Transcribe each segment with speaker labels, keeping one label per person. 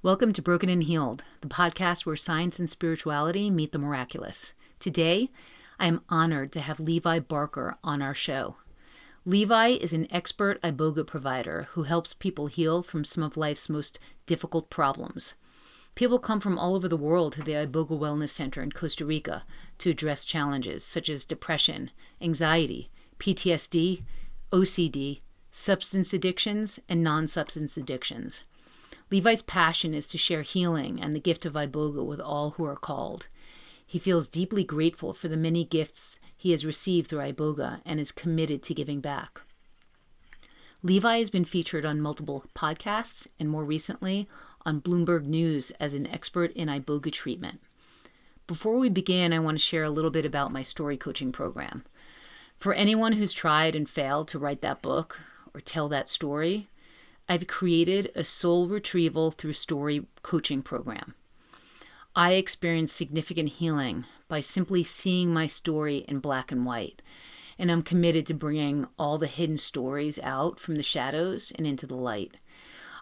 Speaker 1: Welcome to Broken and Healed, the podcast where science and spirituality meet the miraculous. Today, I am honored to have Levi Barker on our show. Levi is an expert Iboga provider who helps people heal from some of life's most difficult problems. People come from all over the world to the Iboga Wellness Center in Costa Rica to address challenges such as depression, anxiety, PTSD, OCD, substance addictions, and non-substance addictions. Levi's passion is to share healing and the gift of Iboga with all who are called. He feels deeply grateful for the many gifts he has received through Iboga and is committed to giving back. Levi has been featured on multiple podcasts and more recently on Bloomberg News as an expert in Iboga treatment. Before we begin, I want to share a little bit about my story coaching program. For anyone who's tried and failed to write that book or tell that story, I've created a soul retrieval through story coaching program. I experienced significant healing by simply seeing my story in black and white, and I'm committed to bringing all the hidden stories out from the shadows and into the light.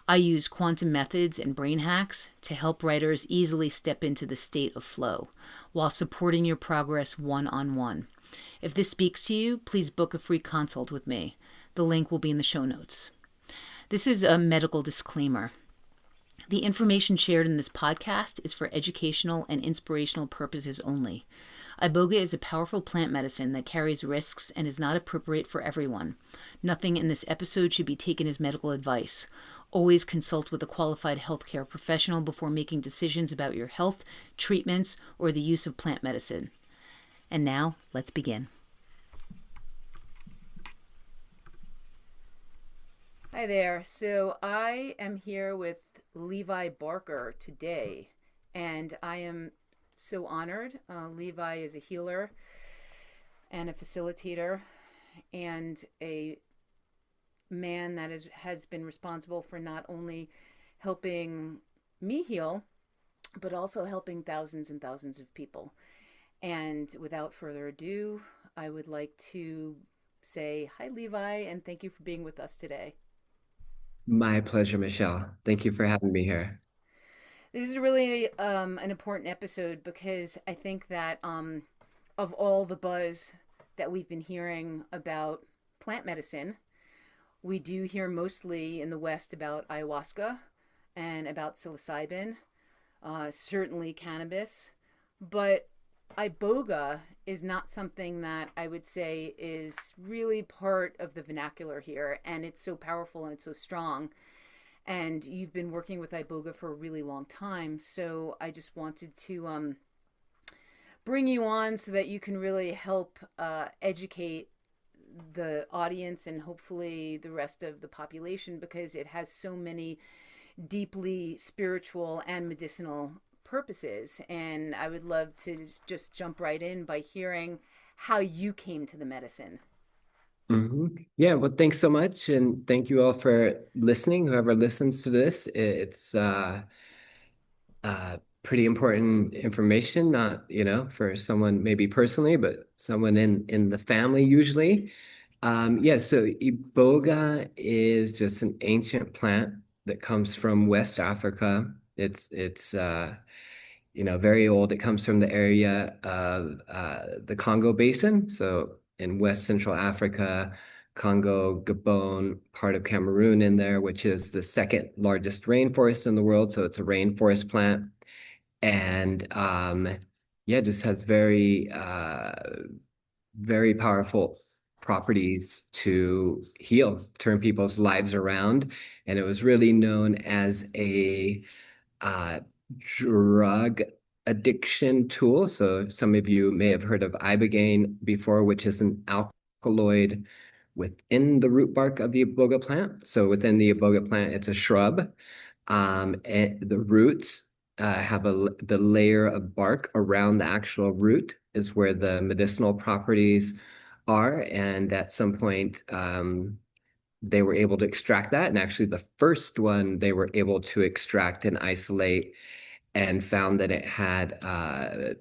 Speaker 1: I use quantum methods and brain hacks to help writers easily step into the state of flow while supporting your progress one-on-one. If this speaks to you, please book a free consult with me. The link will be in the show notes. This is a medical disclaimer. The information shared in this podcast is for educational and inspirational purposes only. Iboga is a powerful plant medicine that carries risks and is not appropriate for everyone. Nothing in this episode should be taken as medical advice. Always consult with a qualified healthcare professional before making decisions about your health, treatments, or the use of plant medicine. And now, let's begin. Hi there. So I am here with Levi Barker today, and I am so honored. Levi is a healer and a facilitator and a man that has been responsible for not only helping me heal, but also helping thousands and thousands of people. And without further ado, I would like to say hi, Levi, and thank you for being with us today.
Speaker 2: My pleasure, Michelle. Thank you for having me here.
Speaker 1: This is really an important episode because I think that of all the buzz that we've been hearing about plant medicine, we do hear mostly in the West about ayahuasca and about psilocybin, certainly cannabis, but Iboga is not something that I would say is really part of the vernacular here, and it's so powerful and it's so strong. And you've been working with Iboga for a really long time, so I just wanted to bring you on so that you can really help educate the audience and hopefully the rest of the population because it has so many deeply spiritual and medicinal purposes. And I would love to just jump right in by hearing how you came to the medicine.
Speaker 2: Yeah, well, thanks so much. And thank you all for listening. Whoever listens to this, it's pretty important information, not, for someone maybe personally, but someone in the family usually. Yeah, so Iboga is just an ancient plant that comes from West Africa. It's very old. It comes from the area of the Congo Basin. So in West Central Africa, Congo, Gabon, part of Cameroon in there, which is the second largest rainforest in the world. So it's a rainforest plant. And yeah, just has very powerful properties to heal, turn people's lives around. And it was really known as a drug addiction tool. So some of you may have heard of Ibogaine before, which is an alkaloid within the root bark of the Iboga plant. So within the Iboga plant, it's a shrub. And the roots have the layer of bark around the actual root is where the medicinal properties are. And at some point, they were able to extract that. And actually, the first one they were able to extract and isolate and found that it had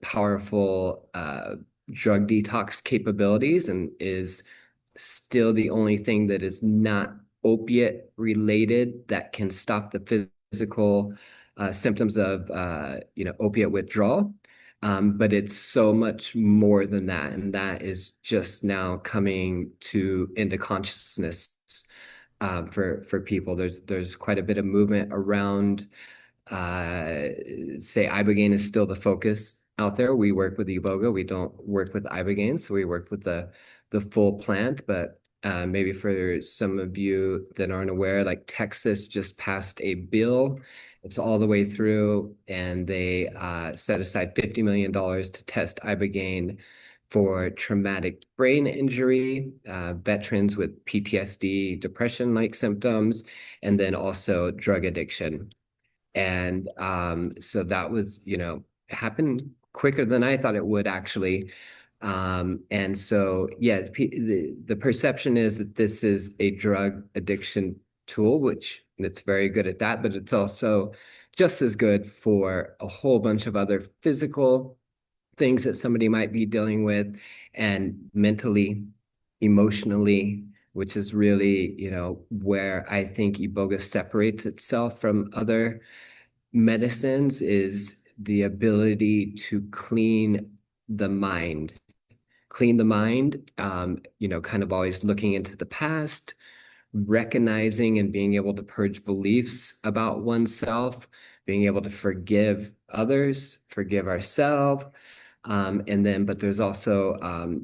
Speaker 2: powerful drug detox capabilities and is still the only thing that is not opiate related that can stop the physical symptoms of opiate withdrawal. But it's so much more than that, and that is just now coming to into consciousness for people. There's quite a bit of movement around. Say Ibogaine is still the focus out there. We work with Iboga. We don't work with Ibogaine, so we work with the full plant. But maybe for some of you that aren't aware, like Texas just passed a bill. It's all the way through, and they set aside $50 million to test Ibogaine for traumatic brain injury, veterans with PTSD, depression-like symptoms, and then also drug addiction. And so that was, happened quicker than I thought it would actually. And so, yeah, the perception is that this is a drug addiction tool, which it's very good at that, but it's also just as good for a whole bunch of other physical things that somebody might be dealing with, and mentally, emotionally, which is really, where I think Iboga separates itself from other medicines, is the ability to the mind clean the mind, kind of always looking into the past, recognizing and being able to purge beliefs about oneself, being able to forgive others, forgive ourselves. But there's also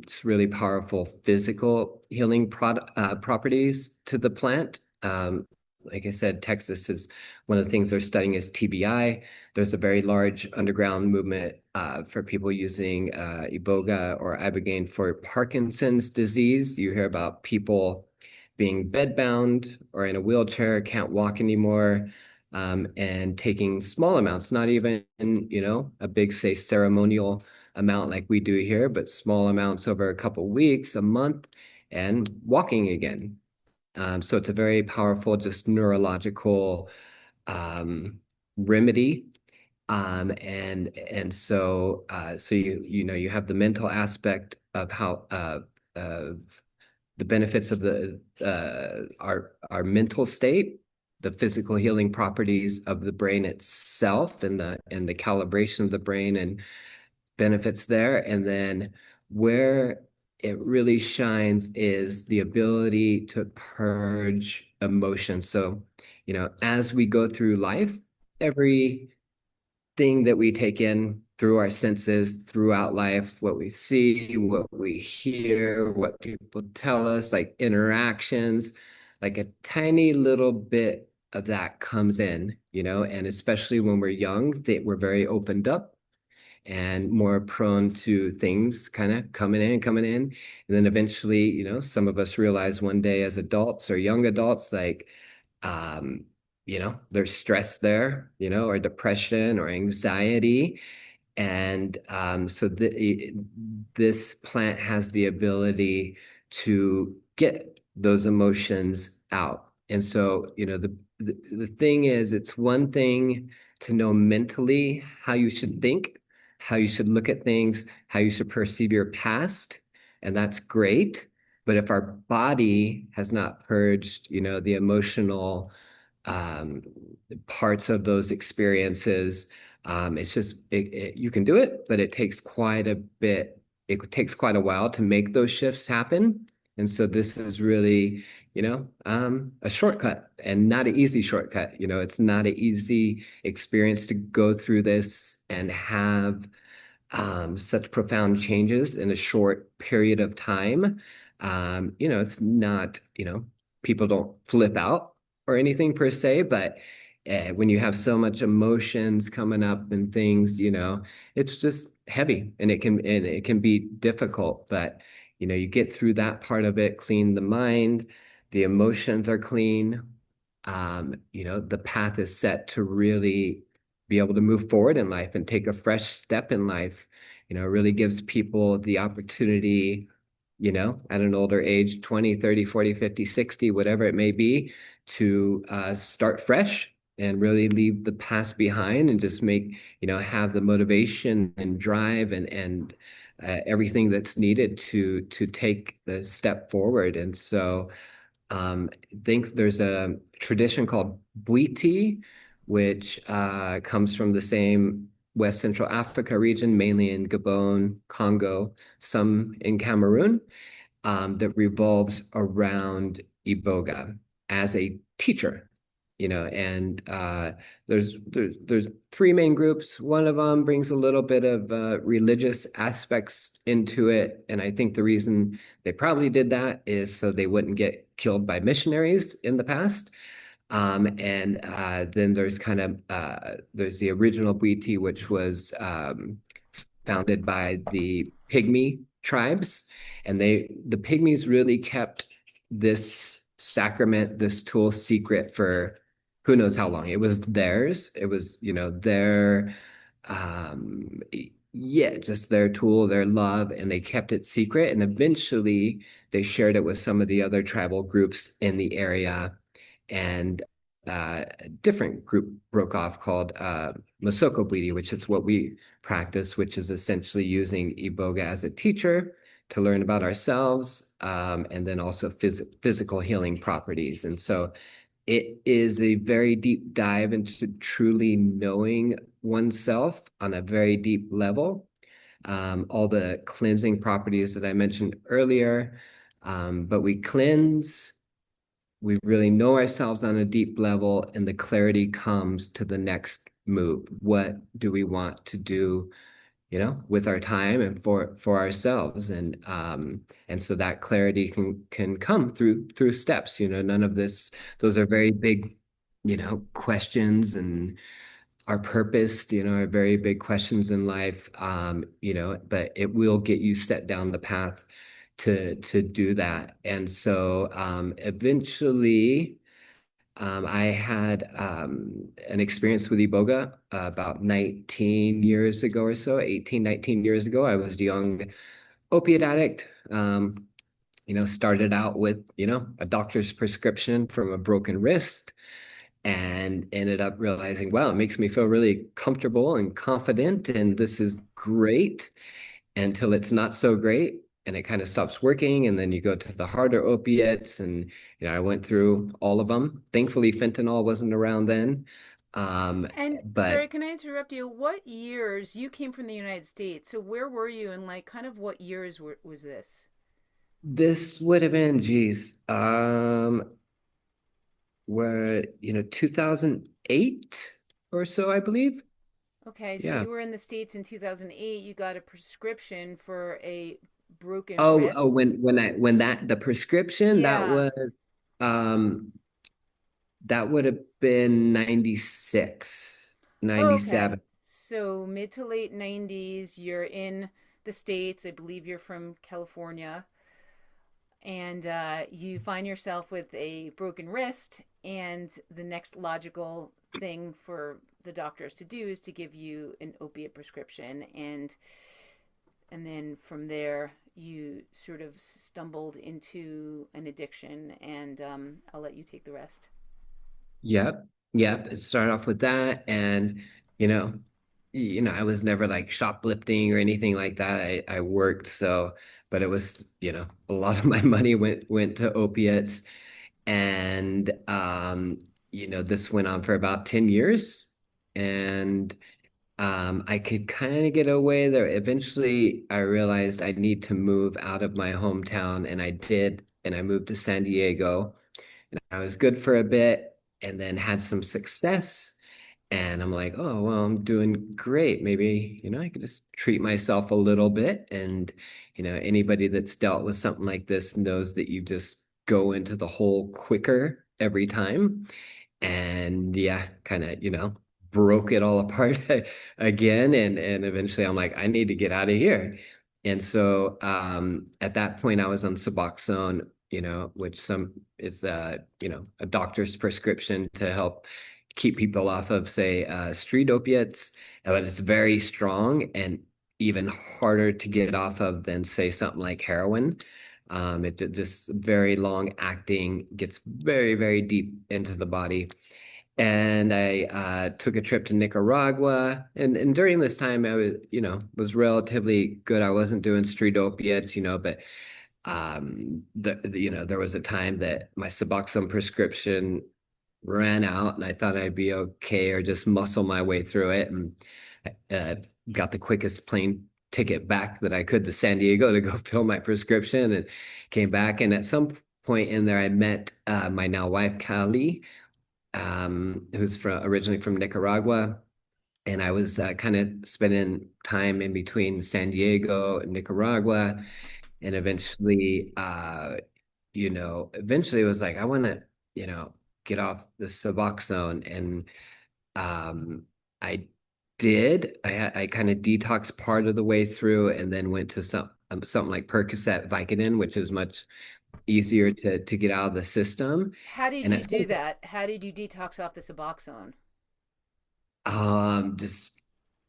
Speaker 2: just really powerful physical healing properties to the plant. Like I said, Texas is one of the things they're studying is TBI. There's a very large underground movement for people using Iboga or Ibogaine for Parkinson's disease. You hear about people being bedbound or in a wheelchair, can't walk anymore, and taking small amounts, not even, a big, say, ceremonial amount like we do here, but small amounts over a couple weeks, a month, and walking again. So it's a very powerful, just neurological remedy. So you have the mental aspect of how of the benefits of our mental state, the physical healing properties of the brain itself, and the calibration of the brain and benefits there. And then where it really shines is the ability to purge emotion. So, as we go through life, everything that we take in through our senses throughout life, what we see, what we hear, what people tell us, like interactions, like a tiny little bit of that comes in, and especially when we're young, we're very opened up and more prone to things kind of coming in. And then eventually, some of us realize one day as adults or young adults, like, there's stress there, or depression or anxiety. And so this plant has the ability to get those emotions out. And so, the thing is, it's one thing to know mentally how you should think, how you should look at things, how you should perceive your past, and that's great. But if our body has not purged, the emotional um, parts of those experiences, it's just you can do it, but it takes quite a bit. It takes quite a while to make those shifts happen. And so this is really, a shortcut, and not an easy shortcut. It's not an easy experience to go through this and have such profound changes in a short period of time. It's not, people don't flip out or anything per se, but when you have so much emotions coming up and things, it's just heavy, and it can be difficult. But you get through that part of it, clean the mind, the emotions are clean. The path is set to really be able to move forward in life and take a fresh step in life. It really gives people the opportunity, at an older age, 20, 30, 40, 50, 60, whatever it may be, to start fresh and really leave the past behind and just have the motivation and drive and everything that's needed to take the step forward. And so I think there's a tradition called Bwiti, which comes from the same West Central Africa region, mainly in Gabon, Congo, some in Cameroon, that revolves around Iboga as a teacher. And there's three main groups. One of them brings a little bit of religious aspects into it, and I think the reason they probably did that is so they wouldn't get killed by missionaries in the past. And then there's the original Bwiti, which was founded by the Pygmy tribes, and the Pygmies really kept this sacrament, this tool secret for who knows how long. It was theirs. It was, their yeah, just their tool, their love, and they kept it secret. And eventually they shared it with some of the other tribal groups in the area. And a different group broke off called Masoko Bwiti, which is what we practice, which is essentially using Iboga as a teacher to learn about ourselves, and then also physical healing properties. And so it is a very deep dive into truly knowing oneself on a very deep level. All the cleansing properties that I mentioned earlier, but we cleanse, we really know ourselves on a deep level, and the clarity comes to the next move. What do we want to do, with our time and for ourselves? And so that clarity can come through steps. None of this, those are very big, questions, and our purpose, are very big questions in life. But it will get you set down the path to do that. And so eventually I had an experience with Iboga about 19 years ago or so, 18, 19 years ago. I was a young opiate addict. Started out with, a doctor's prescription from a broken wrist, and ended up realizing, wow, it makes me feel really comfortable and confident, and this is great, until it's not so great, and it kind of stops working. And then you go to the harder opiates, and I went through all of them. Thankfully, fentanyl wasn't around then.
Speaker 1: And
Speaker 2: But
Speaker 1: sorry, can I interrupt you? What years you came from the United States? So where were you, and like kind of what years was this?
Speaker 2: this would have been, geez, where 2008 or so, I believe.
Speaker 1: Okay, so
Speaker 2: Yeah.
Speaker 1: you were in the States in 2008. You got a prescription for a broken
Speaker 2: Oh,
Speaker 1: wrist.
Speaker 2: when the prescription,
Speaker 1: Yeah.
Speaker 2: um that would have been 96,
Speaker 1: Oh, okay.
Speaker 2: 97.
Speaker 1: So mid to late 90s, you're in the States. I believe you're from California. And you find yourself with a broken wrist. And the next logical thing for the doctors to do is to give you an opiate prescription. And then from there, you sort of stumbled into an addiction. And I'll let you take the rest.
Speaker 2: Yep. Yep. It started off with that. And, you know, I was never like shoplifting or anything like that. I worked, so, but it was, a lot of my money went to opiates. And this went on for about 10 years. And I could kind of get away there. Eventually, I realized I need to move out of my hometown, and I did. And I moved to San Diego, and I was good for a bit, and then had some success. And I'm like, oh, well, I'm doing great. Maybe, I could just treat myself a little bit. And, anybody that's dealt with something like this knows that you just go into the hole quicker every time. And yeah, kind of, broke it all apart again. And eventually I'm like, I need to get out of here. And so at that point I was on Suboxone, which some is a doctor's prescription to help keep people off of, say, street opiates, but it's very strong and even harder to get off of than, say, something like heroin. It just very long acting, gets very, very deep into the body. And I took a trip to Nicaragua, and during this time I was relatively good. I wasn't doing street opiates, but there was a time that my Suboxone prescription ran out, and I thought I'd be okay or just muscle my way through it, and uh, got the quickest plane ticket back that I could to San Diego to go fill my prescription, and came back. And at some point in there, I met my now wife, Kali, who's originally from Nicaragua. And I was kind of spending time in between San Diego and Nicaragua, and eventually it was like, I want to, get off the Suboxone. And I did. I kind of detoxed part of the way through, and then went to something like Percocet Vicodin, which is much easier to get out of the system.
Speaker 1: How did
Speaker 2: And
Speaker 1: you
Speaker 2: it's
Speaker 1: do that? How did you detox off the Suboxone?
Speaker 2: just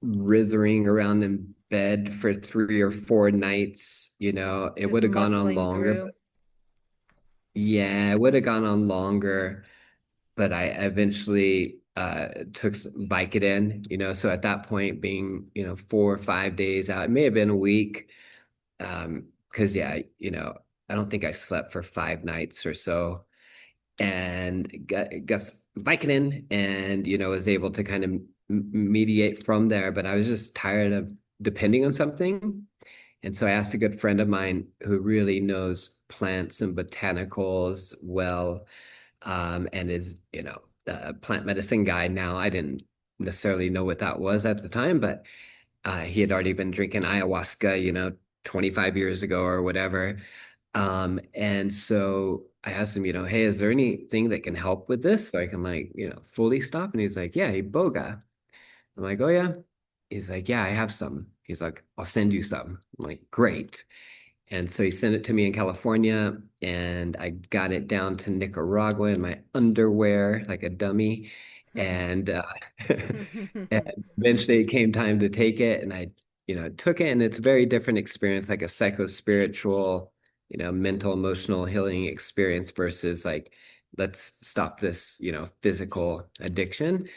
Speaker 2: writhing around in bed for 3 or 4 nights. It
Speaker 1: Just
Speaker 2: would have gone on
Speaker 1: muscling
Speaker 2: longer,
Speaker 1: through?
Speaker 2: but yeah, it would have gone on longer. But I eventually took Vicodin, so at that point, being, 4 or 5 days out, it may have been a week. Because yeah, I don't think I slept for 5 nights or so, and got Vicodin, and was able to kind of mediate from there. But I was just tired of depending on something. And so I asked a good friend of mine who really knows plants and botanicals well, and is, a plant medicine guy now. I didn't necessarily know what that was at the time, but he had already been drinking ayahuasca, 25 years ago or whatever. And so I asked him, hey, is there anything that can help with this so I can, like, fully stop? And he's like, yeah, Iboga. I'm like, oh yeah. He's like, yeah, I have some. He's like, I'll send you some. I'm like, great. And so he sent it to me in California, and I got it down to Nicaragua in my underwear like a dummy. And, and eventually it came time to take it, and I, took it, and it's a very different experience, like a psycho-spiritual, mental, emotional healing experience versus like, let's stop this, physical addiction.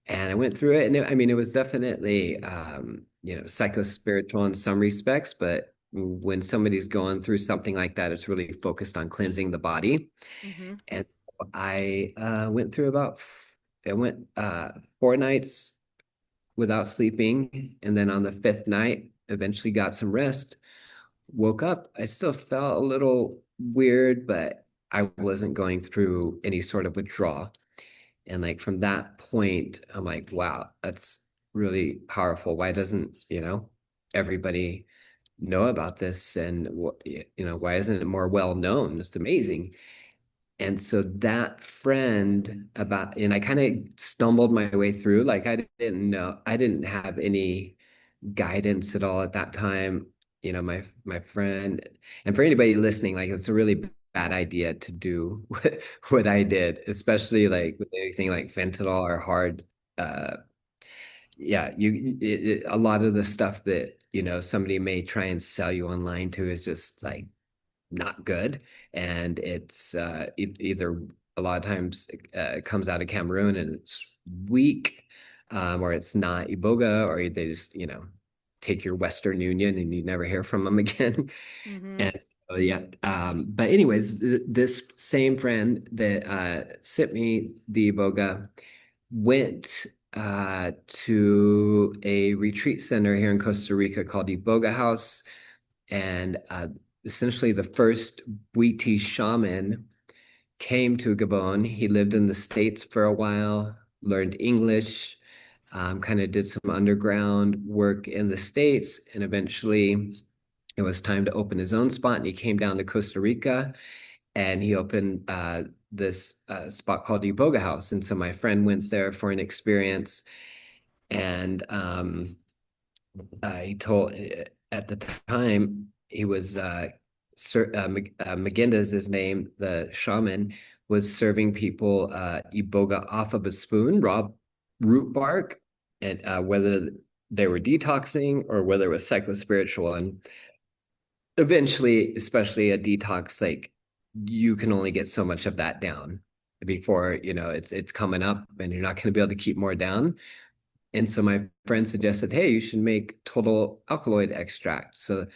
Speaker 2: And I went through it, and I mean, it was definitely, psycho-spiritual in some respects, but when somebody's going through something like that, it's really focused on cleansing the body.
Speaker 1: Hmm.
Speaker 2: And I went through I went 4 nights without sleeping. And then on the fifth night, eventually got some rest, woke up. I still felt a little weird, but I wasn't going through any sort of withdrawal. And like from that point, I'm like, wow, that's really powerful. Why doesn't, everybody know about this? And what, why isn't it more well known? It's amazing. And so that friend and I kind of stumbled my way through. Like I didn't have any guidance at all at that time. My friend, and for anybody listening, like, it's a really bad idea to do what I did, especially like with anything like fentanyl or hard. Uh, yeah, a lot of the stuff that somebody may try and sell you online to is just like not good, and it's either a lot of times it comes out of Cameroon and it's weak, or it's not Iboga, or they just take your Western Union and you never hear from them again.
Speaker 1: Hmm.
Speaker 2: And so, yeah, but anyways, this same friend that sent me the Iboga went to a retreat center here in Costa Rica called Iboga House, and essentially the first Bwiti shaman came to Gabon. He lived in the States for a while, learned English, kind of did some underground work in the States, and eventually it was time to open his own spot. And he came down to Costa Rica, and he opened this spot called Iboga House. And so my friend went there for an experience, and he told at the time he was Maginda is his name. The shaman was serving people iboga off of a spoon, raw root bark, and whether they were detoxing or whether it was psycho-spiritual. And eventually, especially a detox, like, you can only get so much of that down before it's coming up, and you're not going to be able to keep more down. And so my friend suggested, hey, you should make total alkaloid extract. So,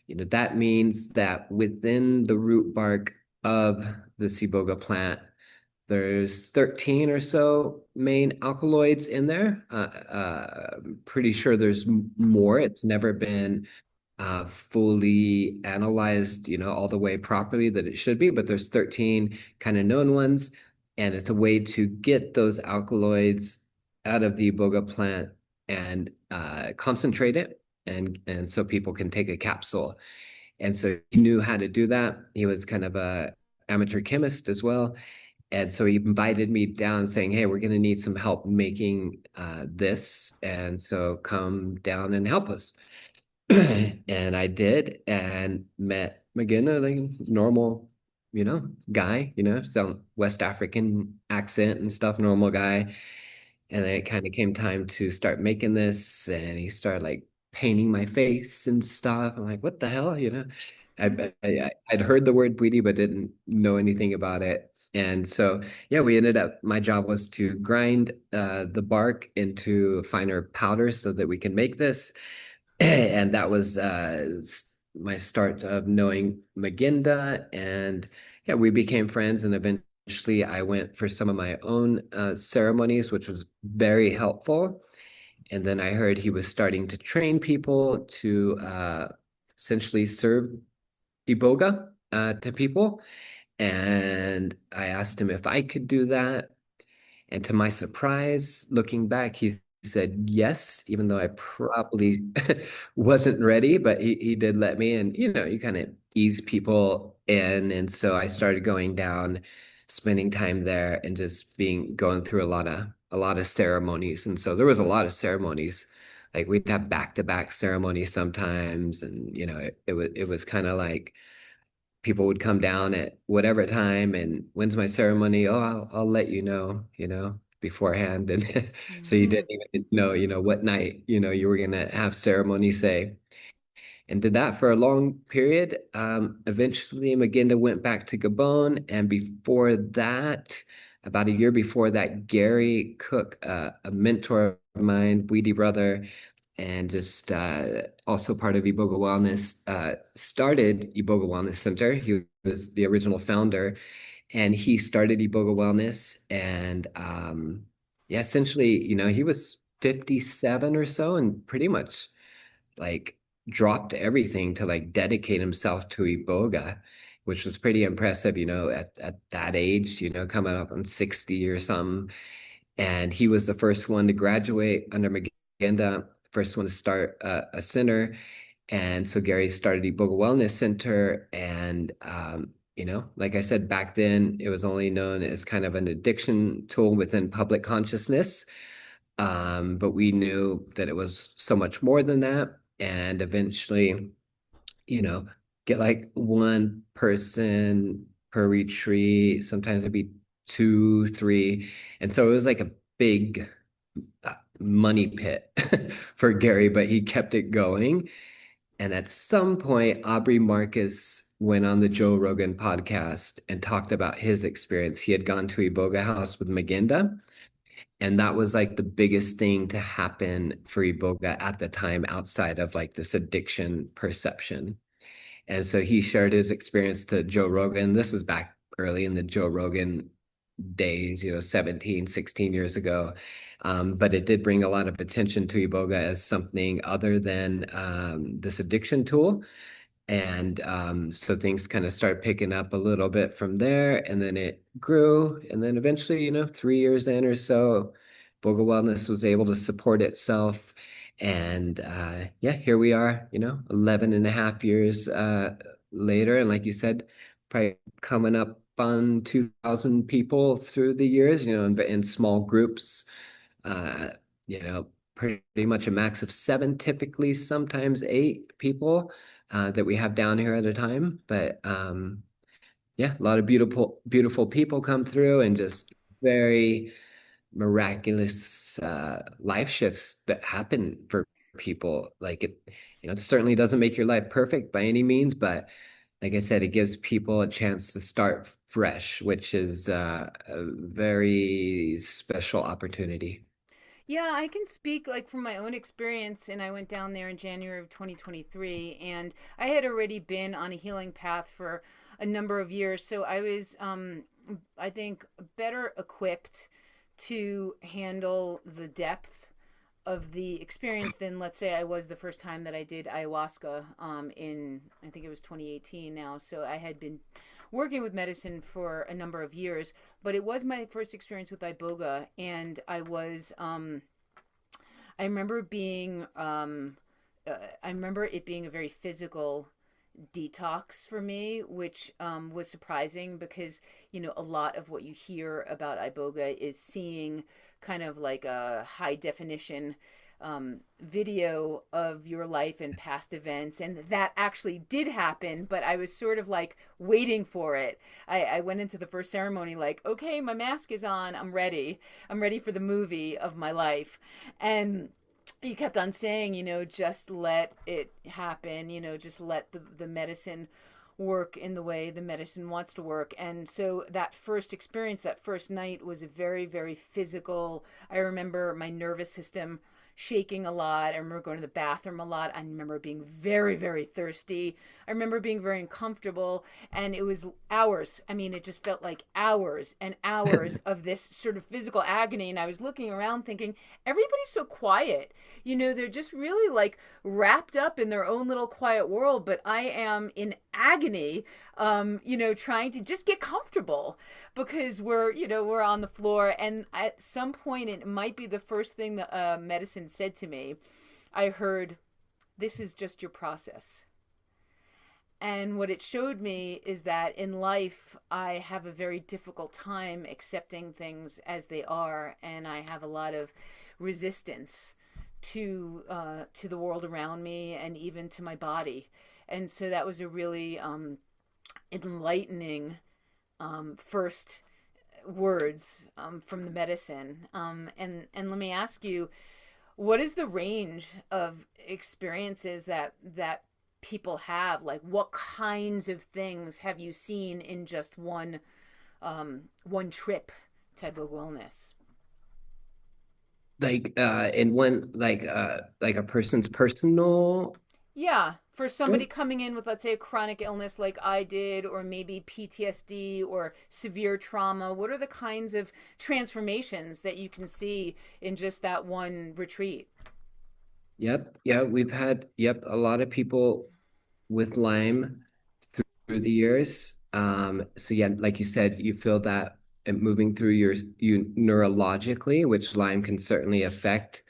Speaker 2: that means that within the root bark of the Iboga plant, There's 13 or so main alkaloids in there. Pretty sure there's more. It's never been fully analyzed, all the way properly that it should be, but there's 13 kind of known ones, and it's a way to get those alkaloids out of the iboga plant and concentrate it, and so people can take a capsule. And so he knew how to do that. He was kind of a amateur chemist as well. And so he invited me down saying, hey, we're going to need some help making this. And so come down and help us. And I did and met McGinnis, like normal, guy, some West African accent and stuff, normal guy. And then it kind of came time to start making this, and he started like painting my face and stuff. I'm like, what the hell, I'd heard the word bwiti, but didn't know anything about it. And so, yeah, my job was to grind the bark into finer powder so that we can make this. And that was my start of knowing Maginda. And yeah, we became friends. And eventually I went for some of my own ceremonies, which was very helpful. And then I heard he was starting to train people to essentially serve Iboga to people. And I asked him if I could do that. And to my surprise, looking back, he said yes, even though I probably wasn't ready, but he did let me. And, you kind of ease people in. And so I started going down, spending time there and just going through a lot of ceremonies. And so there was a lot of ceremonies. Like we'd have back-to-back ceremonies sometimes. And, it was kind of like people would come down at whatever time and when's my ceremony? Oh, I'll let beforehand. And so you
Speaker 1: Mm-hmm.
Speaker 2: didn't even know, what night, you were gonna have ceremony, say. And did that for a long period. Eventually Maginda went back to Gabon, and before that, about a year before that, Gary Cook, a mentor of mine, Weedy brother, and just also part of Iboga Wellness, started Iboga Wellness Center. He was the original founder, and he started Iboga Wellness. And yeah, essentially, he was 57 or so, and pretty much like dropped everything to like dedicate himself to Iboga, which was pretty impressive, at that age, coming up on 60 or something. And he was the first one to graduate under Magenda, first one to start a center. And so Gary started Iboga Wellness Center. And, like I said, back then it was only known as kind of an addiction tool within public consciousness. But we knew that it was so much more than that. And eventually, you know, get like one person per retreat. Sometimes it'd be two, three. And so it was like a big money pit for Gary, but he kept it going. And at some point, Aubrey Marcus went on the Joe Rogan podcast and talked about his experience. He had gone to Iboga House with Maginda, and that was like the biggest thing to happen for Iboga at the time outside of like this addiction perception. And so he shared his experience to Joe Rogan. This was back early in the Joe Rogan days, 17, 16 years ago. But it did bring a lot of attention to Iboga as something other than this addiction tool. And so things kind of start picking up a little bit from there, and then it grew. And then eventually, 3 years in or so, Boga Wellness was able to support itself. And yeah, here we are, 11 and a half years later. And like you said, probably coming up on 2,000 people through the years, in small groups, uh, pretty much a max of seven, typically, sometimes eight people that we have down here at a time. But yeah, a lot of beautiful, beautiful people come through, and just very miraculous life shifts that happen for people. Like it certainly doesn't make your life perfect by any means, but like I said, it gives people a chance to start fresh, which is a very special opportunity.
Speaker 1: Yeah, I can speak like from my own experience, and I went down there in January of 2023, and I had already been on a healing path for a number of years. So I was I think, better equipped to handle the depth of the experience than, let's say, I was the first time that I did ayahuasca, in, I think it was 2018 now. So I had been working with medicine for a number of years, but it was my first experience with Iboga. And I remember being, I remember it being a very physical detox for me, which was surprising because, a lot of what you hear about Iboga is seeing kind of like a high definition video of your life and past events. And that actually did happen, but I was sort of like waiting for it. I went into the first ceremony like, okay, my mask is on. I'm ready. I'm ready for the movie of my life. And you kept on saying, just let it happen, just let the medicine work in the way the medicine wants to work. And so that first experience, that first night, was a very, very physical. I remember my nervous system shaking a lot. I remember going to the bathroom a lot. I remember being very, very thirsty. I remember being very uncomfortable. And it was hours. I mean, it just felt like hours and hours of this sort of physical agony. And I was looking around thinking, everybody's so quiet. They're just really like wrapped up in their own little quiet world. But I am in agony, trying to just get comfortable because we're on the floor. And at some point, it might be the first thing that medicine said to me. I heard, "This is just your process." And what it showed me is that in life, I have a very difficult time accepting things as they are, and I have a lot of resistance to the world around me and even to my body. And so that was a really enlightening first words from the medicine. And let me ask you, what is the range of experiences that people have? Like, what kinds of things have you seen in just one trip to Iboga Wellness?
Speaker 2: In one like a person's personal
Speaker 1: Yeah, for somebody
Speaker 2: trip.
Speaker 1: coming in with, let's say, a chronic illness like I did, or maybe PTSD or severe trauma, what are the kinds of transformations that you can see in just that one retreat?
Speaker 2: Yep, yeah, we've had a lot of people with Lyme through the years. So yeah, like you said, you feel that it moving through you neurologically, which Lyme can certainly affect.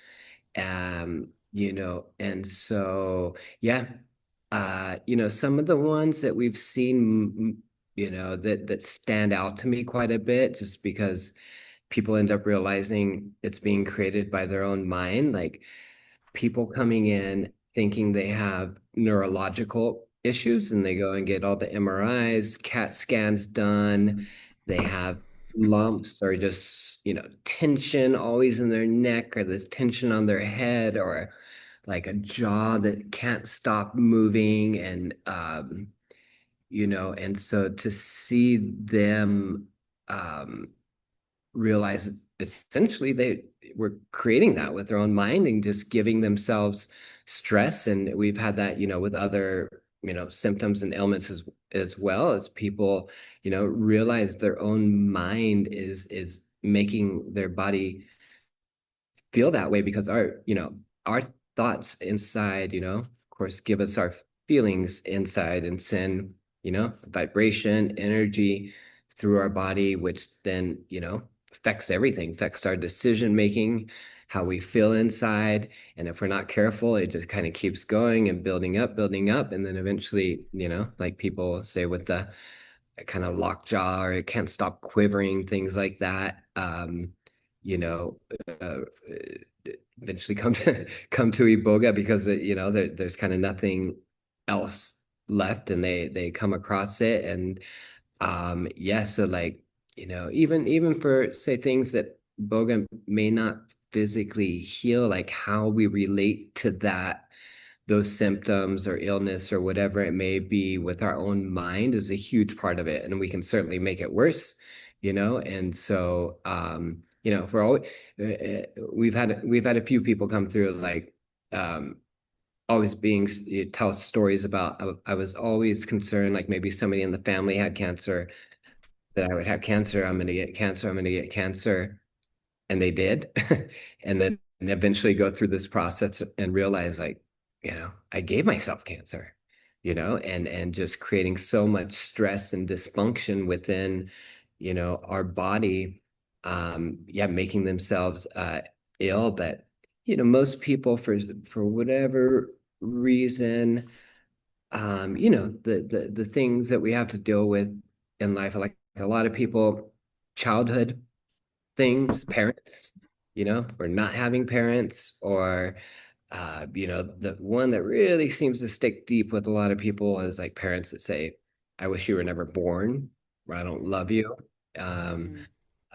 Speaker 2: And so yeah, some of the ones that we've seen, that stand out to me quite a bit, just because people end up realizing it's being created by their own mind, like people coming in thinking they have neurological issues and they go and get all the MRIs, CAT scans done. They have lumps or just, tension always in their neck, or this tension on their head, or like a jaw that can't stop moving. And so to see them um, realize that essentially they were creating that with their own mind and just giving themselves stress. And we've had that, with other, symptoms and ailments as well, as people, realize their own mind is making their body feel that way, because our thoughts inside, of course, give us our feelings inside and send, vibration, energy through our body, which then, affects everything, affects our decision making, how we feel inside. And if we're not careful, it just kind of keeps going and building up. And then eventually, like people say with the kind of lockjaw, or it can't stop quivering, things like that. You know, uh, Eventually come to Iboga, because there's kind of nothing else left, and they come across it. And yeah, so like, even for, say, things that Boga may not physically heal, like how we relate to those symptoms or illness or whatever it may be with our own mind is a huge part of it, and we can certainly make it worse. And so for all we've had a few people come through, like, always being you tell stories about, I was always concerned, like maybe somebody in the family had cancer, that I would have cancer. I'm going to get cancer. I'm going to get cancer. And they did. And then eventually go through this process and realize like, I gave myself cancer, and just creating so much stress and dysfunction within, our body, yeah, making themselves ill. But, most people for whatever reason, the things that we have to deal with in life, like a lot of people, childhood things, parents, or not having parents, or the one that really seems to stick deep with a lot of people is like parents that say, I wish you were never born, or I don't love you. Um,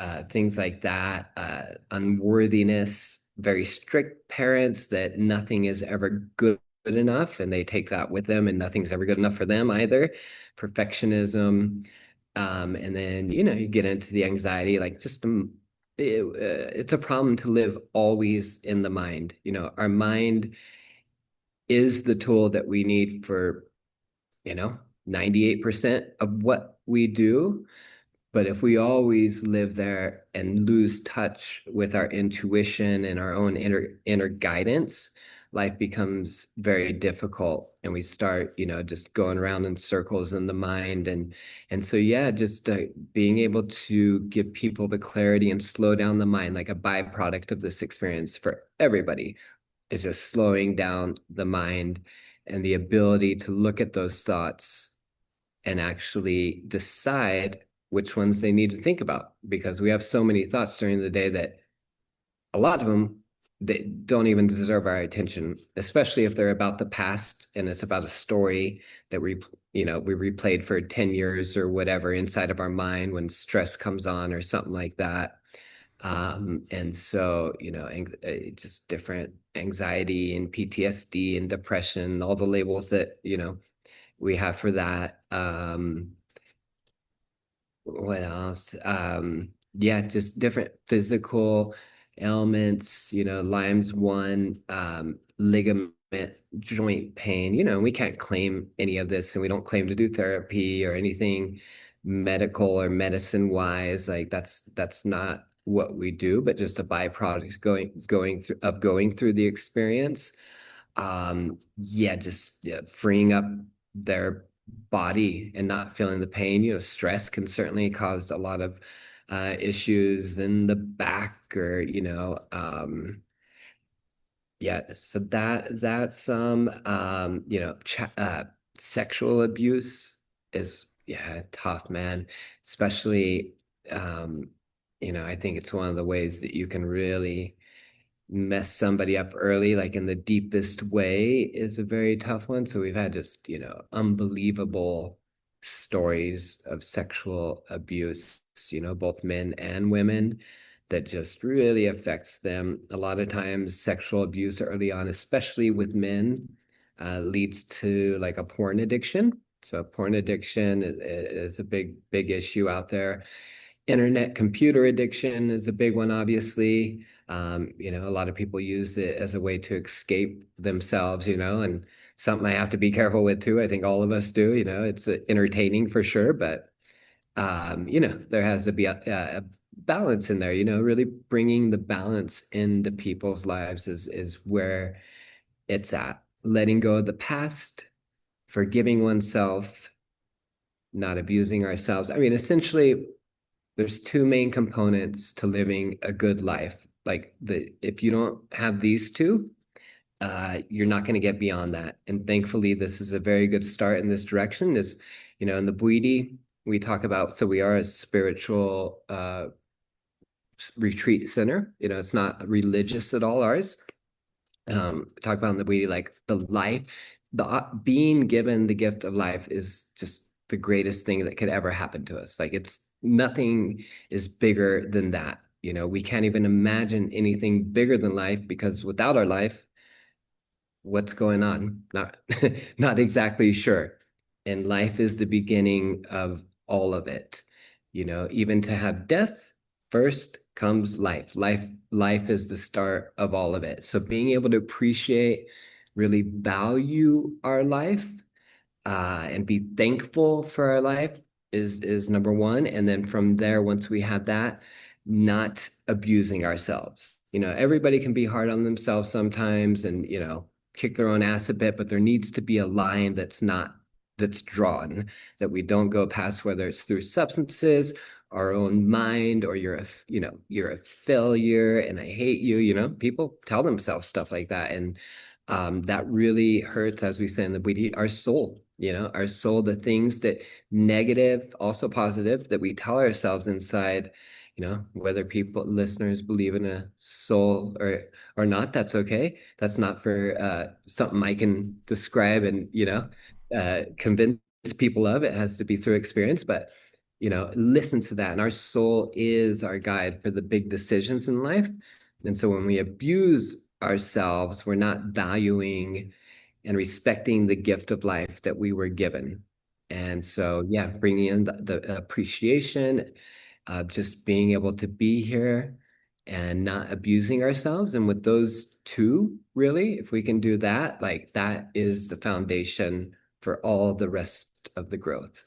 Speaker 1: Mm.
Speaker 2: Things like that, unworthiness, very strict parents that nothing is ever good enough, and they take that with them, and nothing's ever good enough for them either. Perfectionism, and then you get into the anxiety, like just it's a problem to live always in the mind. Our mind is the tool that we need for 98% of what we do. But if we always live there and lose touch with our intuition and our own inner guidance, life becomes very difficult, and we start, just going around in circles in the mind. And so, yeah, just being able to give people the clarity and slow down the mind, like a byproduct of this experience for everybody, is just slowing down the mind and the ability to look at those thoughts and actually decide which ones they need to think about, because we have so many thoughts during the day that a lot of them, they don't even deserve our attention, especially if they're about the past and it's about a story that we replayed for 10 years or whatever inside of our mind when stress comes on or something like that. And so, just different anxiety and PTSD and depression, all the labels that, we have for that. What else? Yeah, just different physical ailments, Lyme's one, ligament joint pain, we can't claim any of this, and we don't claim to do therapy or anything medical or medicine wise. Like that's not what we do, but just a byproduct going through the experience. Yeah, just, yeah, freeing up their body and not feeling the pain. Stress can certainly cause a lot of issues in the back, or yeah. So that's sexual abuse is, yeah, tough, man. Especially, um I think it's one of the ways that you can really mess somebody up early, like in the deepest way, is a very tough one. So we've had just, unbelievable stories of sexual abuse, both men and women, that just really affects them. A lot of times, sexual abuse early on, especially with men, leads to like a porn addiction. So porn addiction is a big issue out there. Internet computer addiction is a big one, obviously. A lot of people use it as a way to escape themselves, and something I have to be careful with too. I think all of us do, it's entertaining for sure, but there has to be a balance in there, really bringing the balance into people's lives is where it's at. Letting go of the past, forgiving oneself, not abusing ourselves. I mean, essentially, there's two main components to living a good life. Like if you don't have these two, you're not going to get beyond that. And thankfully, this is a very good start in this direction. Is, in the Bwiti, we talk about, so we are a spiritual retreat center. It's not religious at all, ours. Talk about in the Bwiti, like being given the gift of life is just the greatest thing that could ever happen to us. Like it's nothing is bigger than that. We can't even imagine anything bigger than life, because without our life, what's going on? Not exactly sure. And life is the beginning of all of it. Even to have death first comes life. Life is the start of all of it. So being able to appreciate, really value our life, and be thankful for our life, is number one. And then from there, once we have that, not abusing ourselves. Everybody can be hard on themselves sometimes and, kick their own ass a bit, but there needs to be a line that's drawn, that we don't go past, whether it's through substances, our own mind, or you're a failure and I hate you. People tell themselves stuff like that. And that really hurts, as we say in the Budi, our soul, our soul, the things that negative, also positive, that we tell ourselves inside, whether people, listeners, believe in a soul or not, that's okay. That's not for something I can describe and, convince people of. It has to be through experience, but, listen to that. And our soul is our guide for the big decisions in life. And so when we abuse ourselves, we're not valuing and respecting the gift of life that we were given. And so, yeah, bringing in the appreciation of just being able to be here and not abusing ourselves. And with those two, really, if we can do that, like that is the foundation for all the rest of the growth.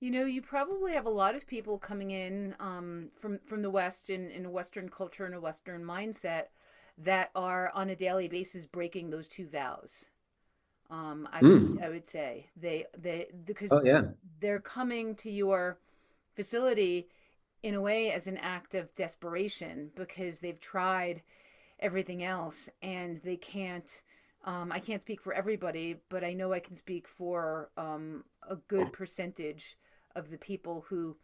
Speaker 1: You probably have a lot of people coming in from the West in a Western culture and a Western mindset that are on a daily basis breaking those two vows. I would
Speaker 2: Mm.
Speaker 1: I would say they because
Speaker 2: Oh, yeah.
Speaker 1: they're coming to your facility in a way as an act of desperation because they've tried everything else and they can't. I can't speak for everybody, but I know I can speak for a good percentage of the people who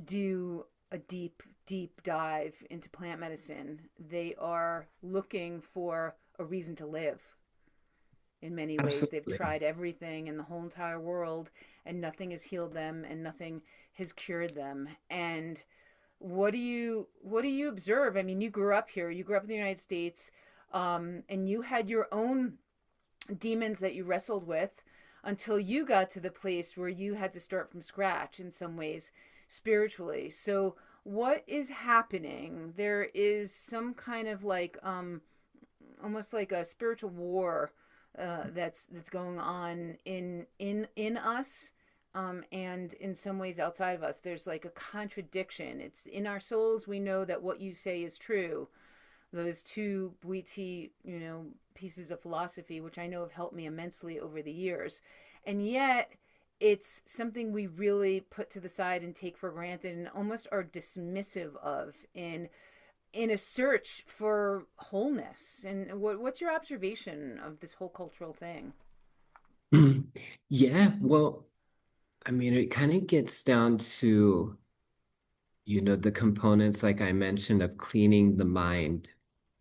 Speaker 1: do a deep dive into plant medicine. They are looking for a reason to live. In many ways, they've
Speaker 2: Absolutely.
Speaker 1: tried everything in the whole entire world, and nothing has healed them, and nothing has cured them. And what do you observe? I mean, you grew up here. You grew up in the United States, and you had your own demons that you wrestled with until you got to the place where you had to start from scratch in some ways spiritually. So what is happening? There is some kind of like almost like a spiritual war that's going on in us, and in some ways outside of us. There's like a contradiction. It's in our souls. We know that what you say is true. Those two Bwiti, pieces of philosophy, which I know have helped me immensely over the years, and yet it's something we really put to the side and take for granted and almost are dismissive of in a search for wholeness. And what's your observation of this whole cultural thing?
Speaker 2: Mm. Yeah, well, I mean, it kind of gets down to, the components, like I mentioned, of cleaning the mind.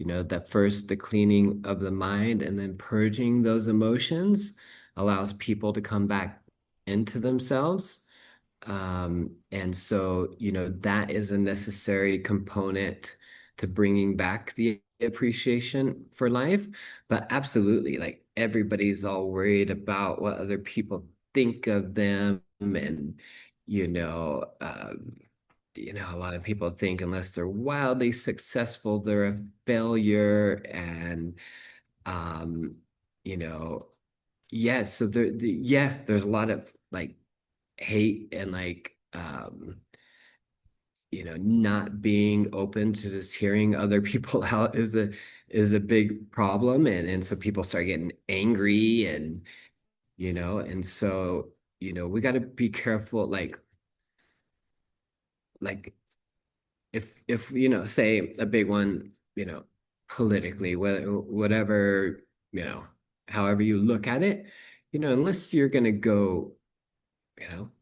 Speaker 2: That first, the cleaning of the mind and then purging those emotions allows people to come back into themselves. And so, that is a necessary component to bringing back the appreciation for life. But absolutely, like everybody's all worried about what other people think of them. And, you know, um, a lot of people think unless they're wildly successful, they're a failure. And, um, you know, yeah, so yeah, there's a lot of like hate and like not being open to just hearing other people out is a big problem. And so people start getting angry and and so we got to be careful, like if say a big one, politically, whatever, however you look at it, unless you're going to go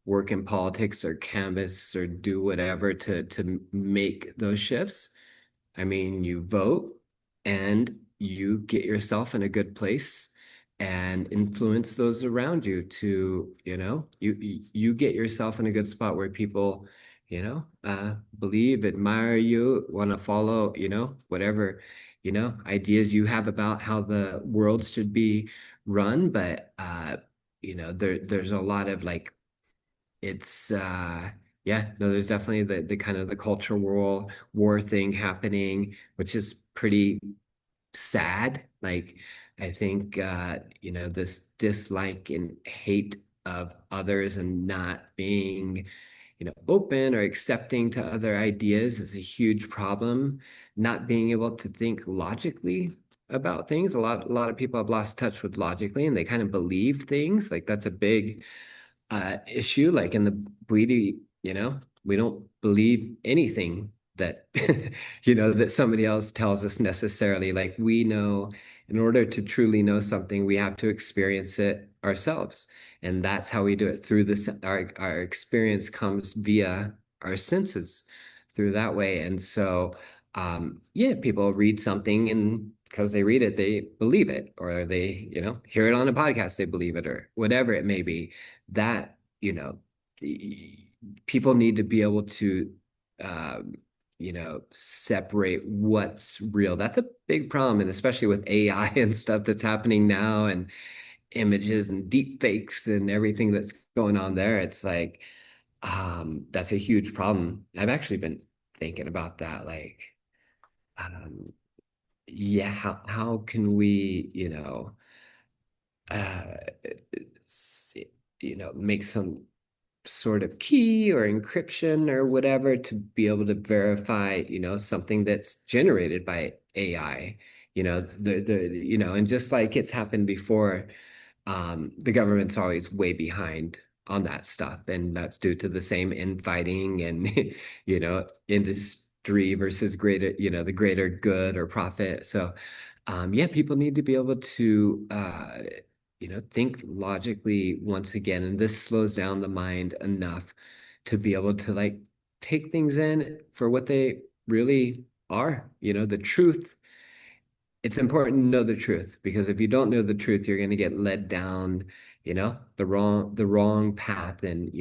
Speaker 2: work in politics or canvas or do whatever to make those shifts. I mean, you vote and you get yourself in a good place and influence those around you to, you get yourself in a good spot where people, believe, admire you, want to follow, whatever, ideas you have about how the world should be run. But there's a lot of like it's yeah, no, there's definitely the kind of the culture war thing happening, which is pretty sad. Like I think this dislike and hate of others and not being, open or accepting to other ideas is a huge problem. Not being able to think logically about things. A lot of people have lost touch with logically and they kind of believe things. Like that's a big issue. Like in the Bweedy, we don't believe anything that that somebody else tells us necessarily. Like we know in order to truly know something, we have to experience it ourselves. And that's how we do it through this. Our experience comes via our senses through that way. And so, yeah, people read something and because they read it, they believe it, or they, hear it on a podcast, they believe it, or whatever it may be. That, people need to be able to, um, separate what's real. That's a big problem, and especially with AI and stuff that's happening now, and images and deep fakes and everything that's going on there. It's like, that's a huge problem. I've actually been thinking about that, like, um, yeah, how can we, uh, make some sort of key or encryption or whatever to be able to verify, something that's generated by AI, and just like it's happened before, the government's always way behind on that stuff. And that's due to the same infighting and, industry versus greater, the greater good or profit. So, yeah, people need to be able to, think logically once again. And this slows down the mind enough to be able to like take things in for what they really are, the truth. It's important to know the truth because if you don't know the truth, you're going to get led down, the wrong path. And,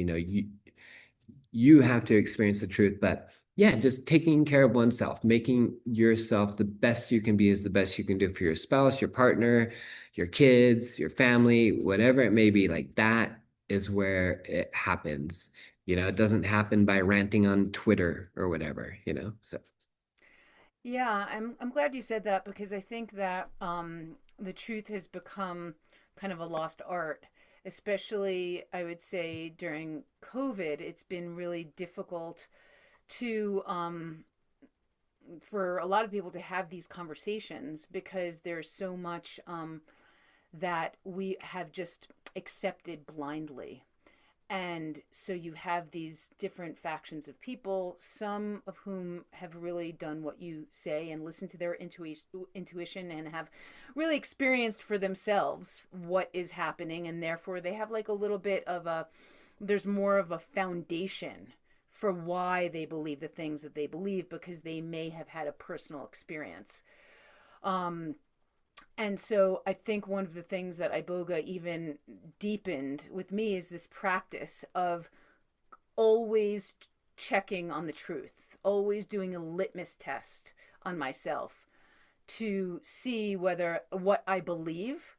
Speaker 2: you have to experience the truth. But yeah, just taking care of oneself, making yourself the best you can be is the best you can do for your spouse, your partner, your kids, your family, whatever it may be. Like that is where it happens. It doesn't happen by ranting on Twitter or whatever, so.
Speaker 1: Yeah, I'm glad you said that because I think that the truth has become kind of a lost art, especially I would say during COVID. It's been really difficult to for a lot of people to have these conversations because there's so much that we have just accepted blindly. And so you have these different factions of people, some of whom have really done what you say and listened to their intuition and have really experienced for themselves what is happening. And therefore, they have like a little bit of there's more of a foundation for why they believe the things that they believe because they may have had a personal experience. Um, and so I think one of the things that Iboga even deepened with me is this practice of always checking on the truth, always doing a litmus test on myself to see whether what I believe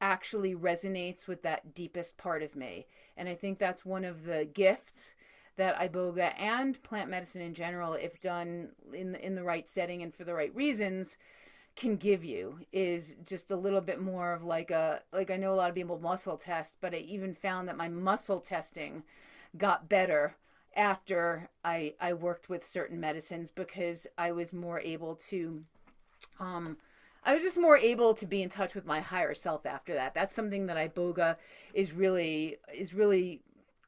Speaker 1: actually resonates with that deepest part of me. And I think that's one of the gifts that Iboga and plant medicine in general, if done in the right setting and for the right reasons, can give you is just a little bit more of like I know a lot of people muscle test, but I even found that my muscle testing got better after I worked with certain medicines because I was more able to um I was just more able to be in touch with my higher self after that. That's something that Iboga is really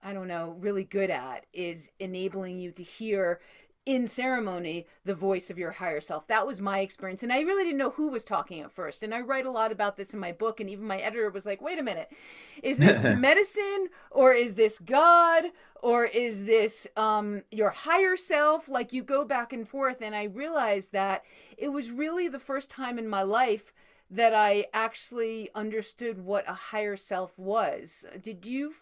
Speaker 1: I don't know, really good at is enabling you to hear in ceremony the voice of your higher self. That was my experience. And I really didn't know who was talking at first. And I write a lot about this in my book. And even my editor was like, wait a minute, is this the medicine or is this God or is this your higher self? Like you go back and forth. And I realized that it was really the first time in my life that I actually understood what a higher self was. Did you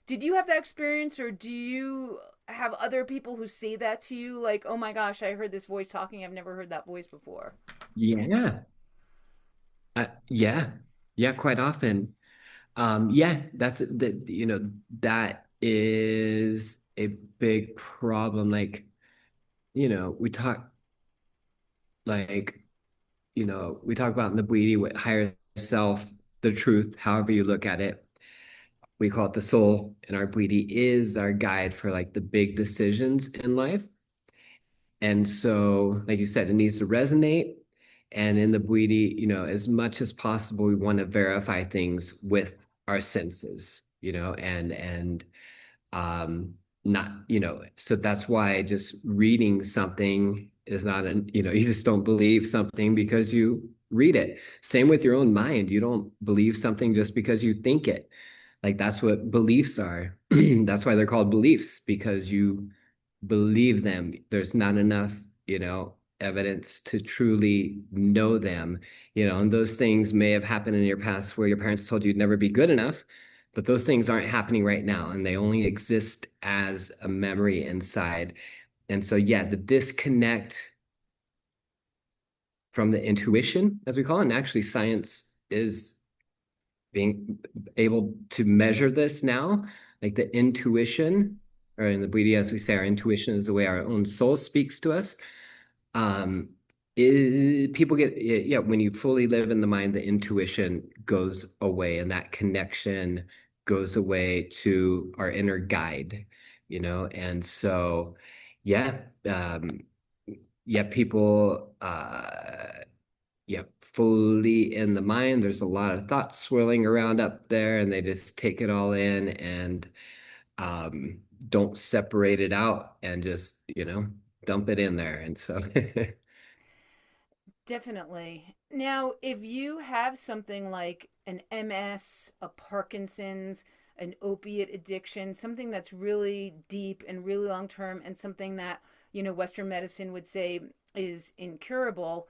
Speaker 1: have that experience or do you have other people who say that to you like, oh my gosh, I heard this voice talking, I've never heard that voice before?
Speaker 2: Yeah. Yeah. Yeah, quite often. Yeah, that is a big problem. Like, we talk like, we talk about in the Bweedy with higher self, the truth, however you look at it. we call it the soul, and our bwiti is our guide for like the big decisions in life. And so, like you said, it needs to resonate. And in the bwiti, as much as possible, we want to verify things with our senses, and um not, so that's why just reading something is not an, you just don't believe something because you read it. Same with your own mind. You don't believe something just because you think it. Like that's what beliefs are. That's why they're called beliefs, because you believe them. There's not enough, evidence to truly know them, and those things may have happened in your past where your parents told you you'd never be good enough, but those things aren't happening right now, and they only exist as a memory inside. And so, yeah, the disconnect from the intuition, as we call it, and actually science is being able to measure this now, like the intuition, or in the Buddha, as we say, our intuition is the way our own soul speaks to us. Um, People get, yeah, when you fully live in the mind, the intuition goes away, and that connection goes away to our inner guide, and so, yeah, yeah, people, yeah, fully in the mind. There's a lot of thoughts swirling around up there, and they just take it all in and don't separate it out and just, dump it in there. And so,
Speaker 1: Definitely. Now, if you have something like an MS, a Parkinson's, an opiate addiction, something that's really deep and really long term, and something that, Western medicine would say is incurable,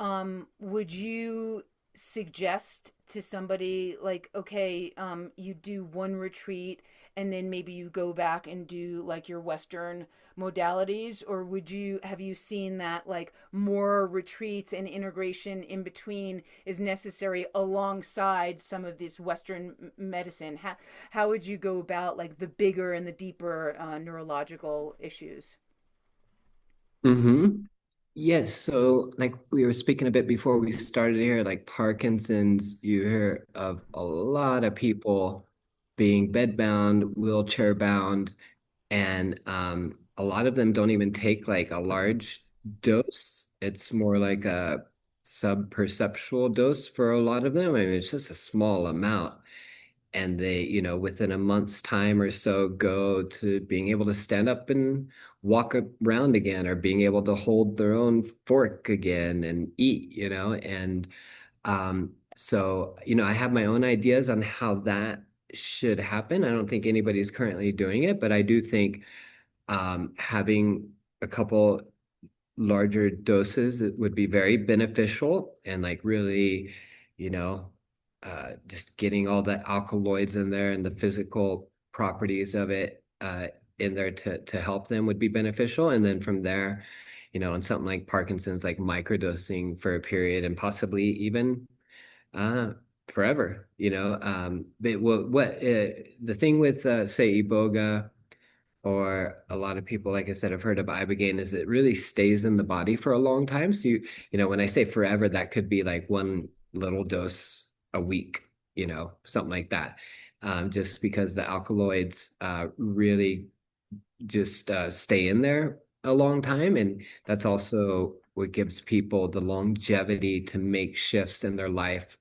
Speaker 1: would you suggest to somebody like, okay, you do one retreat and then maybe you go back and do like your Western modalities, or would you have you seen that like more retreats and integration in between is necessary alongside some of this Western medicine? How would you go about like the bigger and the deeper neurological issues?
Speaker 2: hmm Yes, so like we were speaking a bit before we started here, like Parkinson's, you hear of a lot of people being bedbound, wheelchair bound, and a lot of them don't even take like a large dose. It's more like a sub-perceptual dose for a lot of them. I mean, it's just a small amount, and they, within a month's time or so, go to being able to stand up and walk around again, or being able to hold their own fork again and eat, and so, I have my own ideas on how that should happen. I don't think anybody's currently doing it, but I do think having a couple larger doses, it would be very beneficial, and like really, you know, just getting all the alkaloids in there and the physical properties of it in there to help them would be beneficial. And then from there, on something like Parkinson's, like microdosing for a period and possibly even uh forever, but the thing with say Iboga, or a lot of people, like I said, have heard of Ibogaine, is it really stays in the body for a long time. So when I say forever, that could be like one little dose a week, something like that. Just because the alkaloids really just stay in there a long time. And that's also what gives people the longevity to make shifts in their life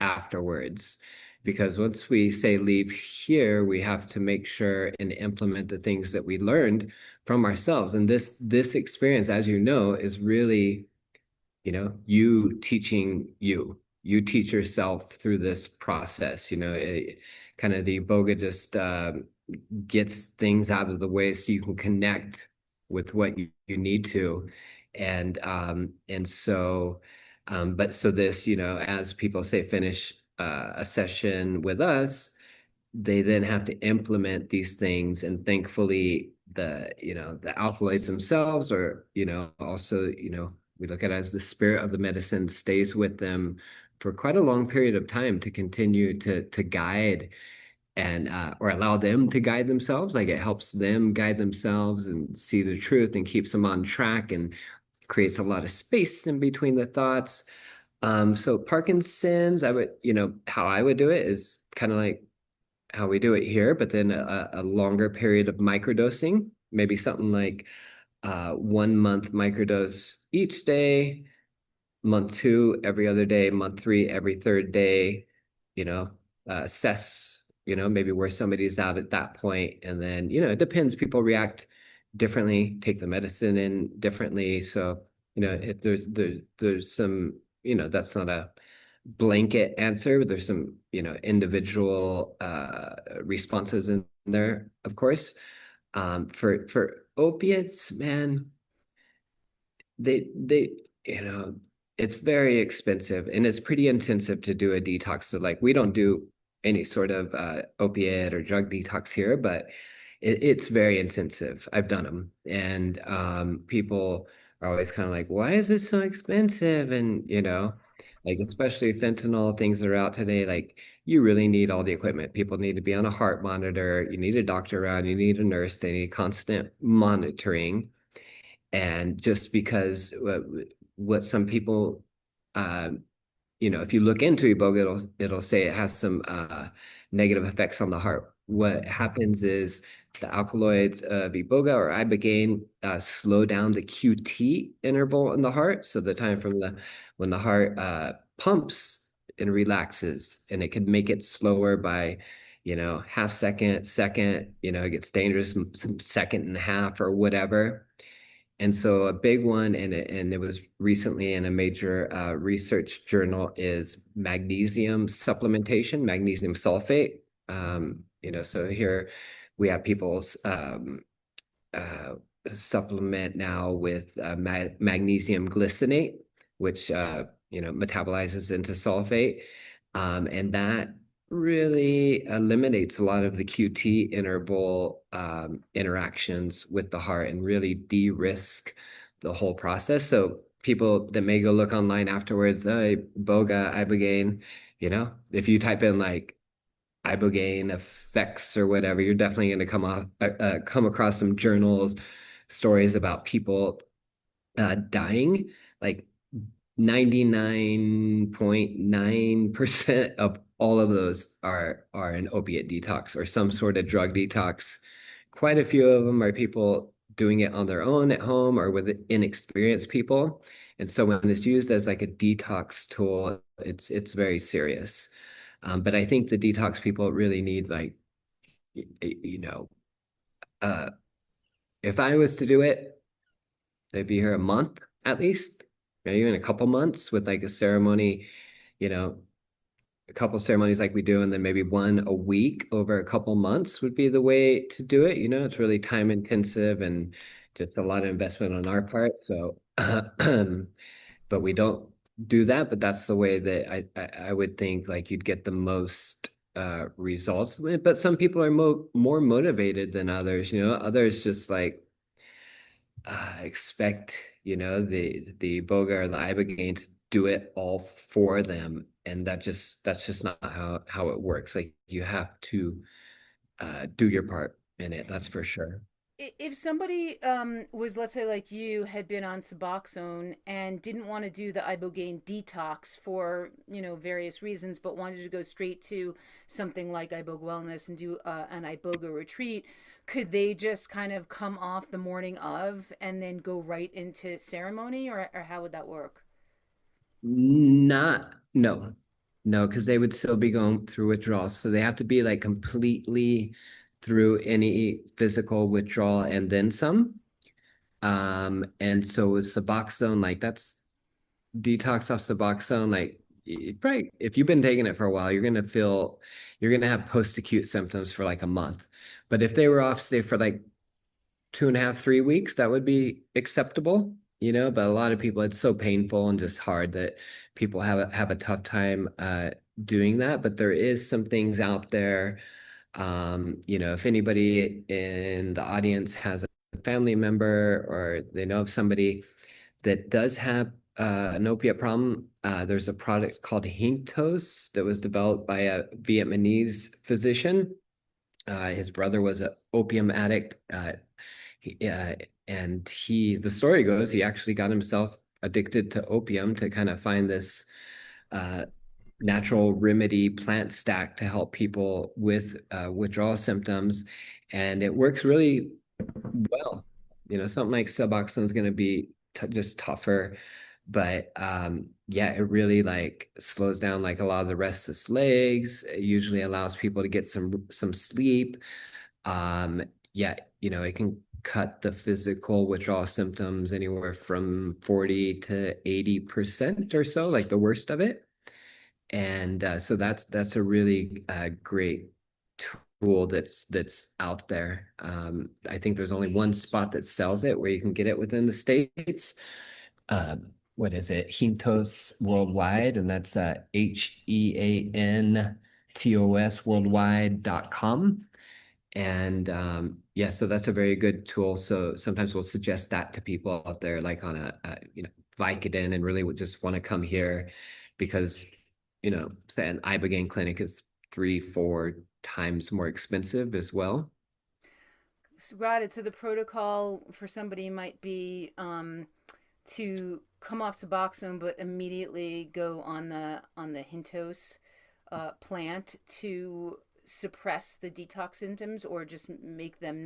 Speaker 2: afterwards. Because once we say leave here, we have to make sure and implement the things that we learned from ourselves. And this experience, as you know, is really, you teaching you. You teach yourself through this process. Kind of the Iboga just gets things out of the way so you can connect with what you need to. And so but so this, as people say, finish a session with us, they then have to implement these things. And thankfully the alkaloids themselves, or also, we look at it as the spirit of the medicine stays with them for quite a long period of time to continue to guide, and or allow them to guide themselves. Like it helps them guide themselves and see the truth, and keeps them on track, and creates a lot of space in between the thoughts. So Parkinson's, I would, how I would do it is kind of like how we do it here, but then a longer period of microdosing, maybe something like 1 month microdose each day, month two every other day, month three every third day, you know, assess, maybe where somebody's at that point. And then, it depends. People react differently, take the medicine in differently. So, if there's some, that's not a blanket answer, but there's some, individual responses in there, of course. For opiates, man, they it's very expensive and it's pretty intensive to do a detox. So like we don't do any sort of opiate or drug detox here, but it's very intensive. I've done them, and people are always kind of like, why is it so expensive? And like especially fentanyl, things that are out today, like you really need all the equipment. People need to be on a heart monitor, you need a doctor around, you need a nurse, they need constant monitoring. And just because what some people, uh, if you look into Iboga, it'll say it has some negative effects on the heart. What happens is the alkaloids of Iboga or Ibogaine slow down the QT interval in the heart. So the time from when the heart pumps and relaxes, and it can make it slower by, half second, second, it gets dangerous, some second and a half or whatever. And so a big one, and it was recently in a major research journal, is magnesium supplementation, magnesium sulfate. So here we have people's uh, supplement now with magnesium glycinate, which metabolizes into sulfate, and that really eliminates a lot of the QT interval interactions with the heart and really de-risk the whole process. So people that may go look online afterwards, Iboga, Ibogaine, if you type in like Ibogaine effects or whatever, you're definitely going to come across some journals, stories about people dying. Like 99.9% of all of those are an opiate detox or some sort of drug detox. Quite a few of them are people doing it on their own at home or with inexperienced people. And so when it's used as like a detox tool, it's very serious. But I think the detox people really need like, you know, uh, if I was to do it, they'd be here a month at least, maybe even a couple months with like a ceremony, you know, a couple ceremonies like we do, and then maybe one a week over a couple months would be the way to do it. It's really time intensive and just a lot of investment on our part. So, but we don't do that. But that's the way that I would think like you'd get the most results. But some people are more motivated than others. Others just like expect the Boga or the Ibogaine to do it all for them, and that's just not how it works. Like you have to do your part in it, that's for sure.
Speaker 1: If somebody was, let's say, like you, had been on Suboxone and didn't want to do the Ibogaine detox for various reasons, but wanted to go straight to something like Iboga Wellness and do an Iboga retreat, could they just kind of come off the morning of and then go right into ceremony, or how would that work?
Speaker 2: Not no no, because they would still be going through withdrawals, so they have to be like completely through any physical withdrawal and then some. And so with Suboxone, like that's detox off Suboxone, like right, if you've been taking it for a while, you're gonna have post-acute symptoms for like a month. But if they were off, say, for like 2.5, 3 weeks, that would be acceptable, but a lot of people, it's so painful and just hard that people have a tough time doing that. But there is some things out there. If anybody in the audience has a family member or they know of somebody that does have an opiate problem, there's a product called Heantos that was developed by a Vietnamese physician. His brother was an opium addict. He, uh, and the story goes, he actually got himself addicted to opium to kind of find this natural remedy plant stack to help people with withdrawal symptoms, and it works really well. Something like Suboxone is going to be just tougher, but yeah, it really like slows down like a lot of the restless legs. It usually allows people to get some sleep. Yeah, it can cut the physical withdrawal symptoms anywhere from 40 to 80% or so, like the worst of it. And so that's a really great tool that's out there. I think there's only one spot that sells it where you can get it within the States. What is it? Heantos Worldwide, and that's Heantos worldwide.com. And yeah, so that's a very good tool. So sometimes we'll suggest that to people out there, like on Vicodin, and really would just want to come here because, say an Ibogaine clinic is 3-4 times more expensive as well.
Speaker 1: Got it. So the protocol for somebody might be to come off Suboxone, but immediately go on the Heantos plant to suppress the detox symptoms, or just make them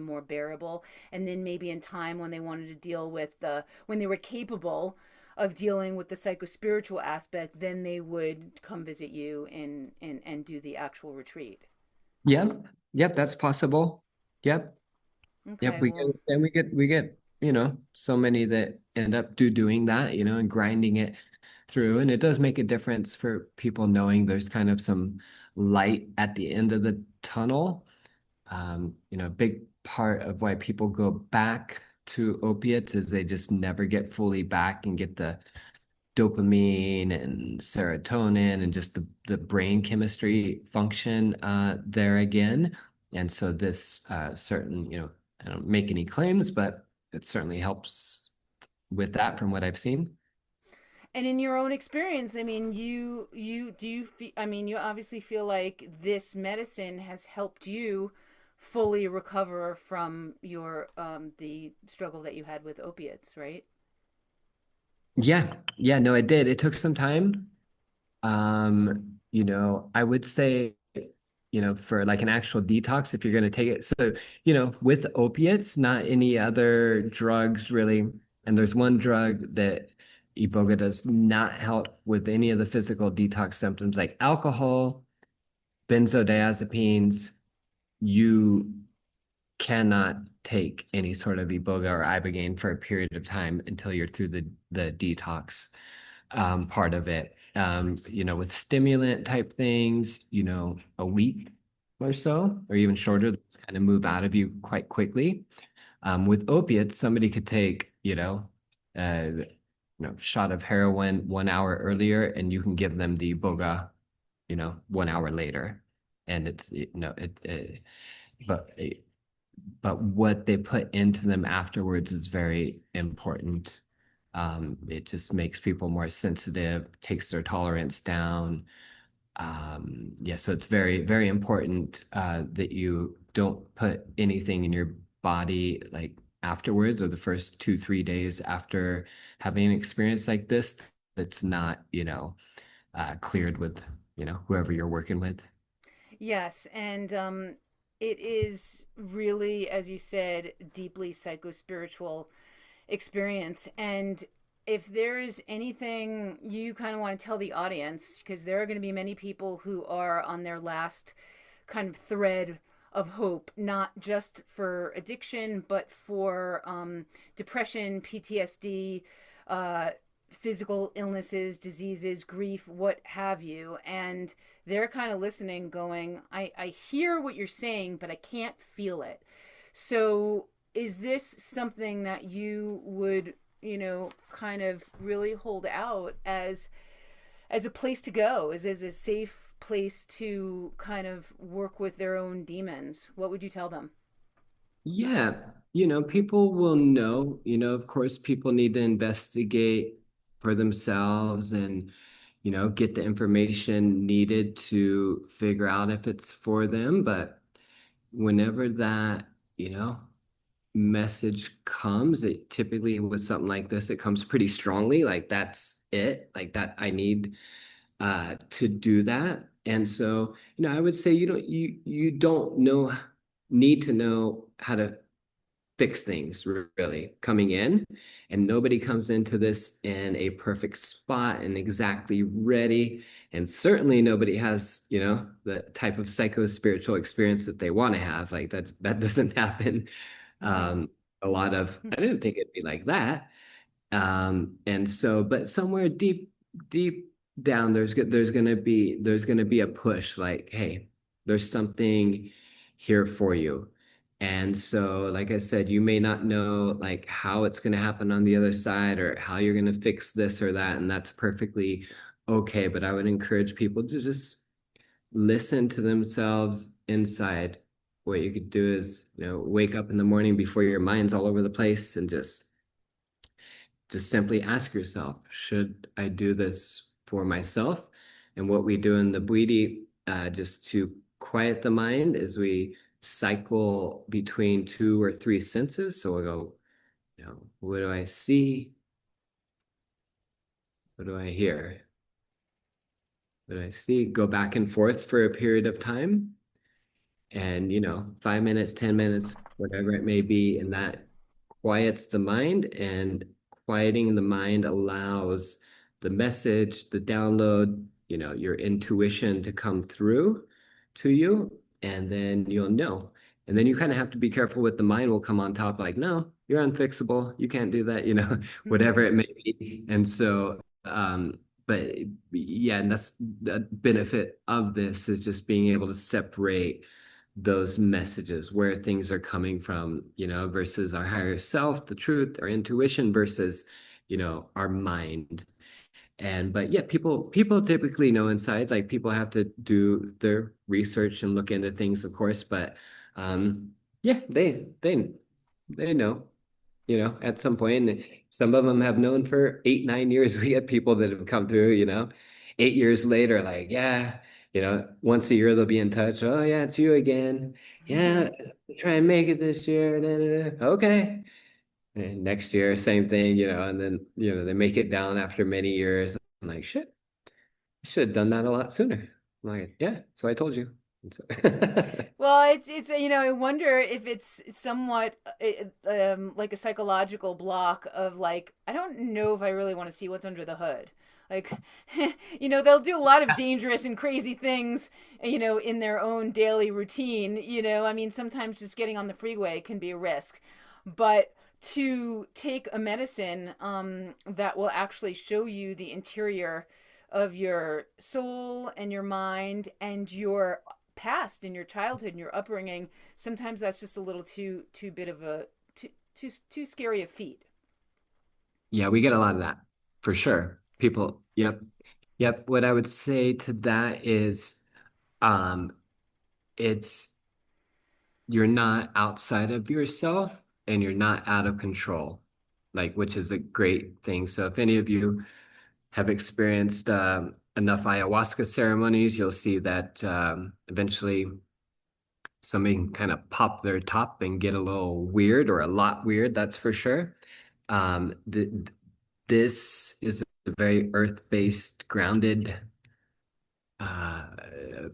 Speaker 1: more bearable, and then maybe in time when they wanted to deal with when they were capable of dealing with the psychospiritual aspect, then they would come visit you and do the actual retreat.
Speaker 2: Yep, yep, that's possible. Yep. Yep,
Speaker 1: Okay, well,
Speaker 2: we get, so many that end up doing that, and grinding it through. And it does make a difference for people knowing there's kind of some light at the end of the tunnel. A big part of why people go back to opiates is they just never get fully back and get the dopamine and serotonin and just the brain chemistry function there again. And so this certain, I don't make any claims, but it certainly helps with that from what I've seen.
Speaker 1: and in your own experience, I mean, I mean, you obviously feel like this medicine has helped you fully recover from your the struggle that you had with opiates, right?
Speaker 2: Yeah, yeah, no, it did. It took some time. I would say, for like an actual detox, if you're going to take it. So, with opiates, not any other drugs really. And there's one drug that Iboga does not help with any of the physical detox symptoms like alcohol, benzodiazepines. You cannot take any sort of Iboga or Ibogaine for a period of time until you're through the detox part of it. With stimulant type things, a week or so, or even shorter, those kind of move out of you quite quickly. With opiates, somebody could take, shot of heroin 1 hour earlier, and you can give them the Iboga, 1 hour later. And it's, but but what they put into them afterwards is very important. It just makes people more sensitive, takes their tolerance down. Yeah, so it's very, very important that you don't put anything in your body like afterwards or the first 2-3 days after having an experience like this that's not, cleared with, whoever you're working with.
Speaker 1: Yes, and it is really, as you said, deeply psychospiritual experience. And if there is anything you kind of want to tell the audience, because there are going to be many people who are on their last kind of thread of hope, not just for addiction, but for depression, PTSD, uh, physical illnesses, diseases, grief, what have you. And they're kind of listening, going, I hear what you're saying, but I can't feel it. So, is this something that you would, kind of really hold out as a place to go, as a safe place to kind of work with their own demons? What would you tell them?
Speaker 2: Yeah, people will know, of course, people need to investigate for themselves and, get the information needed to figure out if it's for them. But whenever that, message comes, it typically with something like this, it comes pretty strongly. Like that's it. Like that I need to do that. And so, I would say you don't need to know how to fix things really coming in, and nobody comes into this in a perfect spot and exactly ready. And certainly nobody has, the type of psycho spiritual experience that they want to have. Like that doesn't happen.
Speaker 1: Mm-hmm.
Speaker 2: Um, I didn't think it'd be like that. And so, but somewhere deep down, there's gonna be a push, like, hey, there's something here for you. And so, like I said, you may not know like how it's gonna happen on the other side or how you're gonna fix this or that, and that's perfectly okay. But I would encourage people to just listen to themselves inside. What you could do is, wake up in the morning before your mind's all over the place and just simply ask yourself, should I do this for myself? And what we do in the Bwiti, just to quiet the mind, is we cycle between 2 or 3 senses. So we'll go, what do I see? What do I hear? What do I see? Go back and forth for a period of time. And 5 minutes, 10 minutes, whatever it may be, and that quiets the mind. And quieting the mind allows the message, the download, your intuition to come through to you, and then you'll know. And then you kind of have to be careful with the mind will come on top, like, no, you're unfixable, you can't do that, whatever it may be. And so but yeah, and that's the benefit of this, is just being able to separate those messages, where things are coming from, versus our higher self, the truth, our intuition, versus, our mind. And but yeah, people typically know inside, like, people have to do their research and look into things, of course, but yeah, they know, at some point. And some of them have known for 8, 9 years. We get people that have come through, 8 years later, like, yeah, once a year they'll be in touch. Oh yeah, it's you again. Yeah, try and make it this year. Da, da, da. Okay. And next year, same thing, and then, they make it down after many years. I'm like, shit, I should have done that a lot sooner. I'm like, yeah, so I told you. And so-
Speaker 1: Well, it's I wonder if it's somewhat like a psychological block of like I don't know if I really want to see what's under the hood. Like, they'll do a lot of dangerous and crazy things, in their own daily routine. I mean, sometimes just getting on the freeway can be a risk, but to take a medicine that will actually show you the interior of your soul and your mind and your past and your childhood and your upbringing, sometimes that's just a little too bit of a too scary a feat.
Speaker 2: Yeah, we get a lot of that for sure. People, yep. Yep. What I would say to that is, um, it's you're not outside of yourself and you're not out of control, like, which is a great thing. So if any of you have experienced enough ayahuasca ceremonies, you'll see that eventually somebody can kind of pop their top and get a little weird, or a lot weird, that's for sure. This is a very earth-based, grounded uh,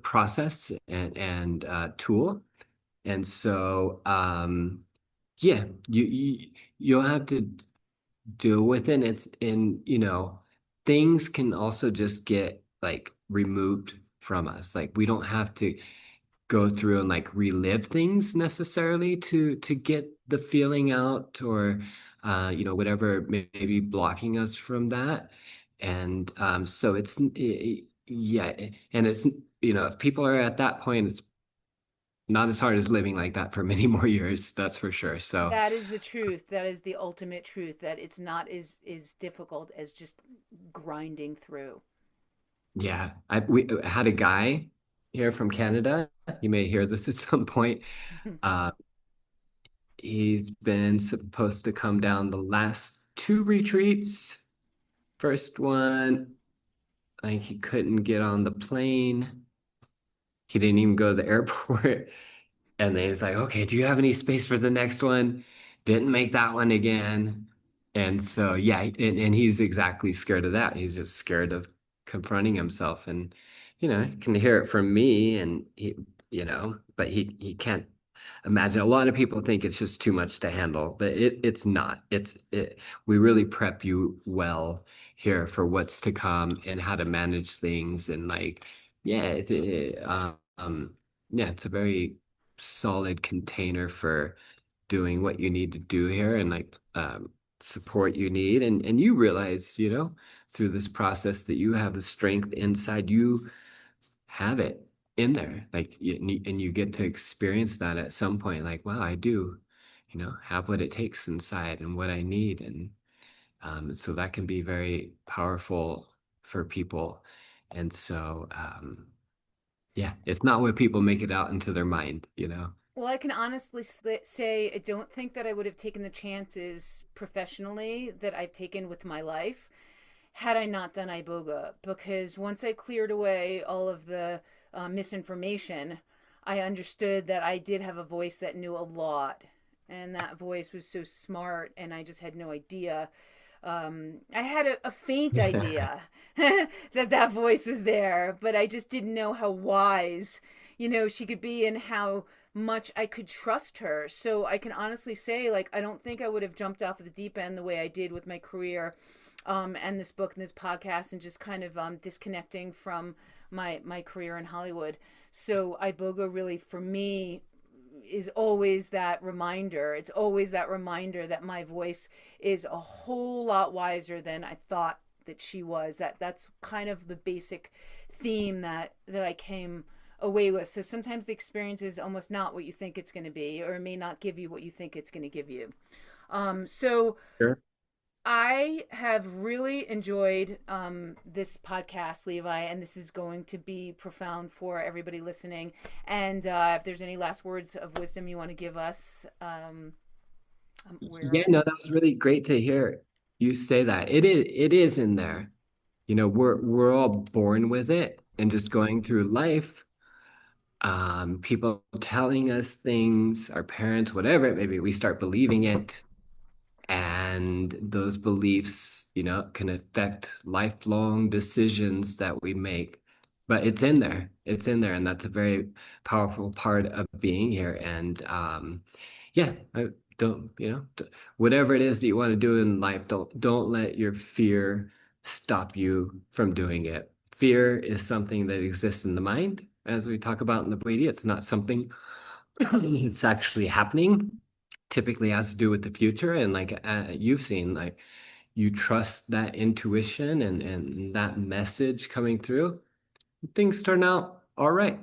Speaker 2: process and tool. And so, yeah, you'll have to deal with it. It's in, things can also just get like removed from us. Like, we don't have to go through and like relive things necessarily to get the feeling out, or whatever may be blocking us from that. And so yeah, and it's, if people are at that point, it's not as hard as living like that for many more years, that's for sure. So
Speaker 1: That is the truth. That is the ultimate truth. That it's not as difficult as just grinding through.
Speaker 2: yeah, we had a guy here from Canada. You may hear this at some point. Uh, he's been supposed to come down the last 2 retreats. First one, like, he couldn't get on the plane. He didn't even go to the airport. And then he's like, okay, do you have any space for the next one? Didn't make that one again. And so, yeah, and he's exactly scared of that. He's just scared of confronting himself, and he can hear it from me, and but he can't imagine. A lot of people think it's just too much to handle, but it's not. We really prep you well here for what's to come and how to manage things, and like, yeah, yeah, it's a very solid container for doing what you need to do here, and like support you need, and you realize, through this process that you have the strength inside you, have it in there, like and you get to experience that at some point, like, wow, I do, have what it takes inside and what I need. And so that can be very powerful for people. And so yeah, it's not what people make it out into their mind.
Speaker 1: Well, I can honestly say I don't think that I would have taken the chances professionally that I've taken with my life had I not done Iboga. Because once I cleared away all of the misinformation, I understood that I did have a voice that knew a lot. And that voice was so smart, and I just had no idea. I had a faint idea that voice was there, but I just didn't know how wise, she could be, and how much I could trust her. So I can honestly say, like, I don't think I would have jumped off of the deep end the way I did with my career, and this book and this podcast, and just kind of disconnecting from my career in Hollywood. So Iboga really, for me, is always that reminder. It's always that reminder that my voice is a whole lot wiser than I thought that she was. That's kind of the basic theme that I came away with. So sometimes the experience is almost not what you think it's going to be, or it may not give you what you think it's going to give you. So
Speaker 2: Sure.
Speaker 1: I have really enjoyed this podcast, Levi, and this is going to be profound for everybody listening. And if there's any last words of wisdom you want to give us,
Speaker 2: Yeah, no, that was really great to hear you say that. It is in there. We're all born with it, and just going through life, people telling us things, our parents, whatever it may be, we start believing it. And those beliefs, can affect lifelong decisions that we make. But it's in there. It's in there. And that's a very powerful part of being here. And yeah, I don't, whatever it is that you want to do in life, don't let your fear stop you from doing it. Fear is something that exists in the mind, as we talk about in the Brady. It's not something it's actually happening. Typically has to do with the future, and like you've seen, like, you trust that intuition and that message coming through, things turn out all right.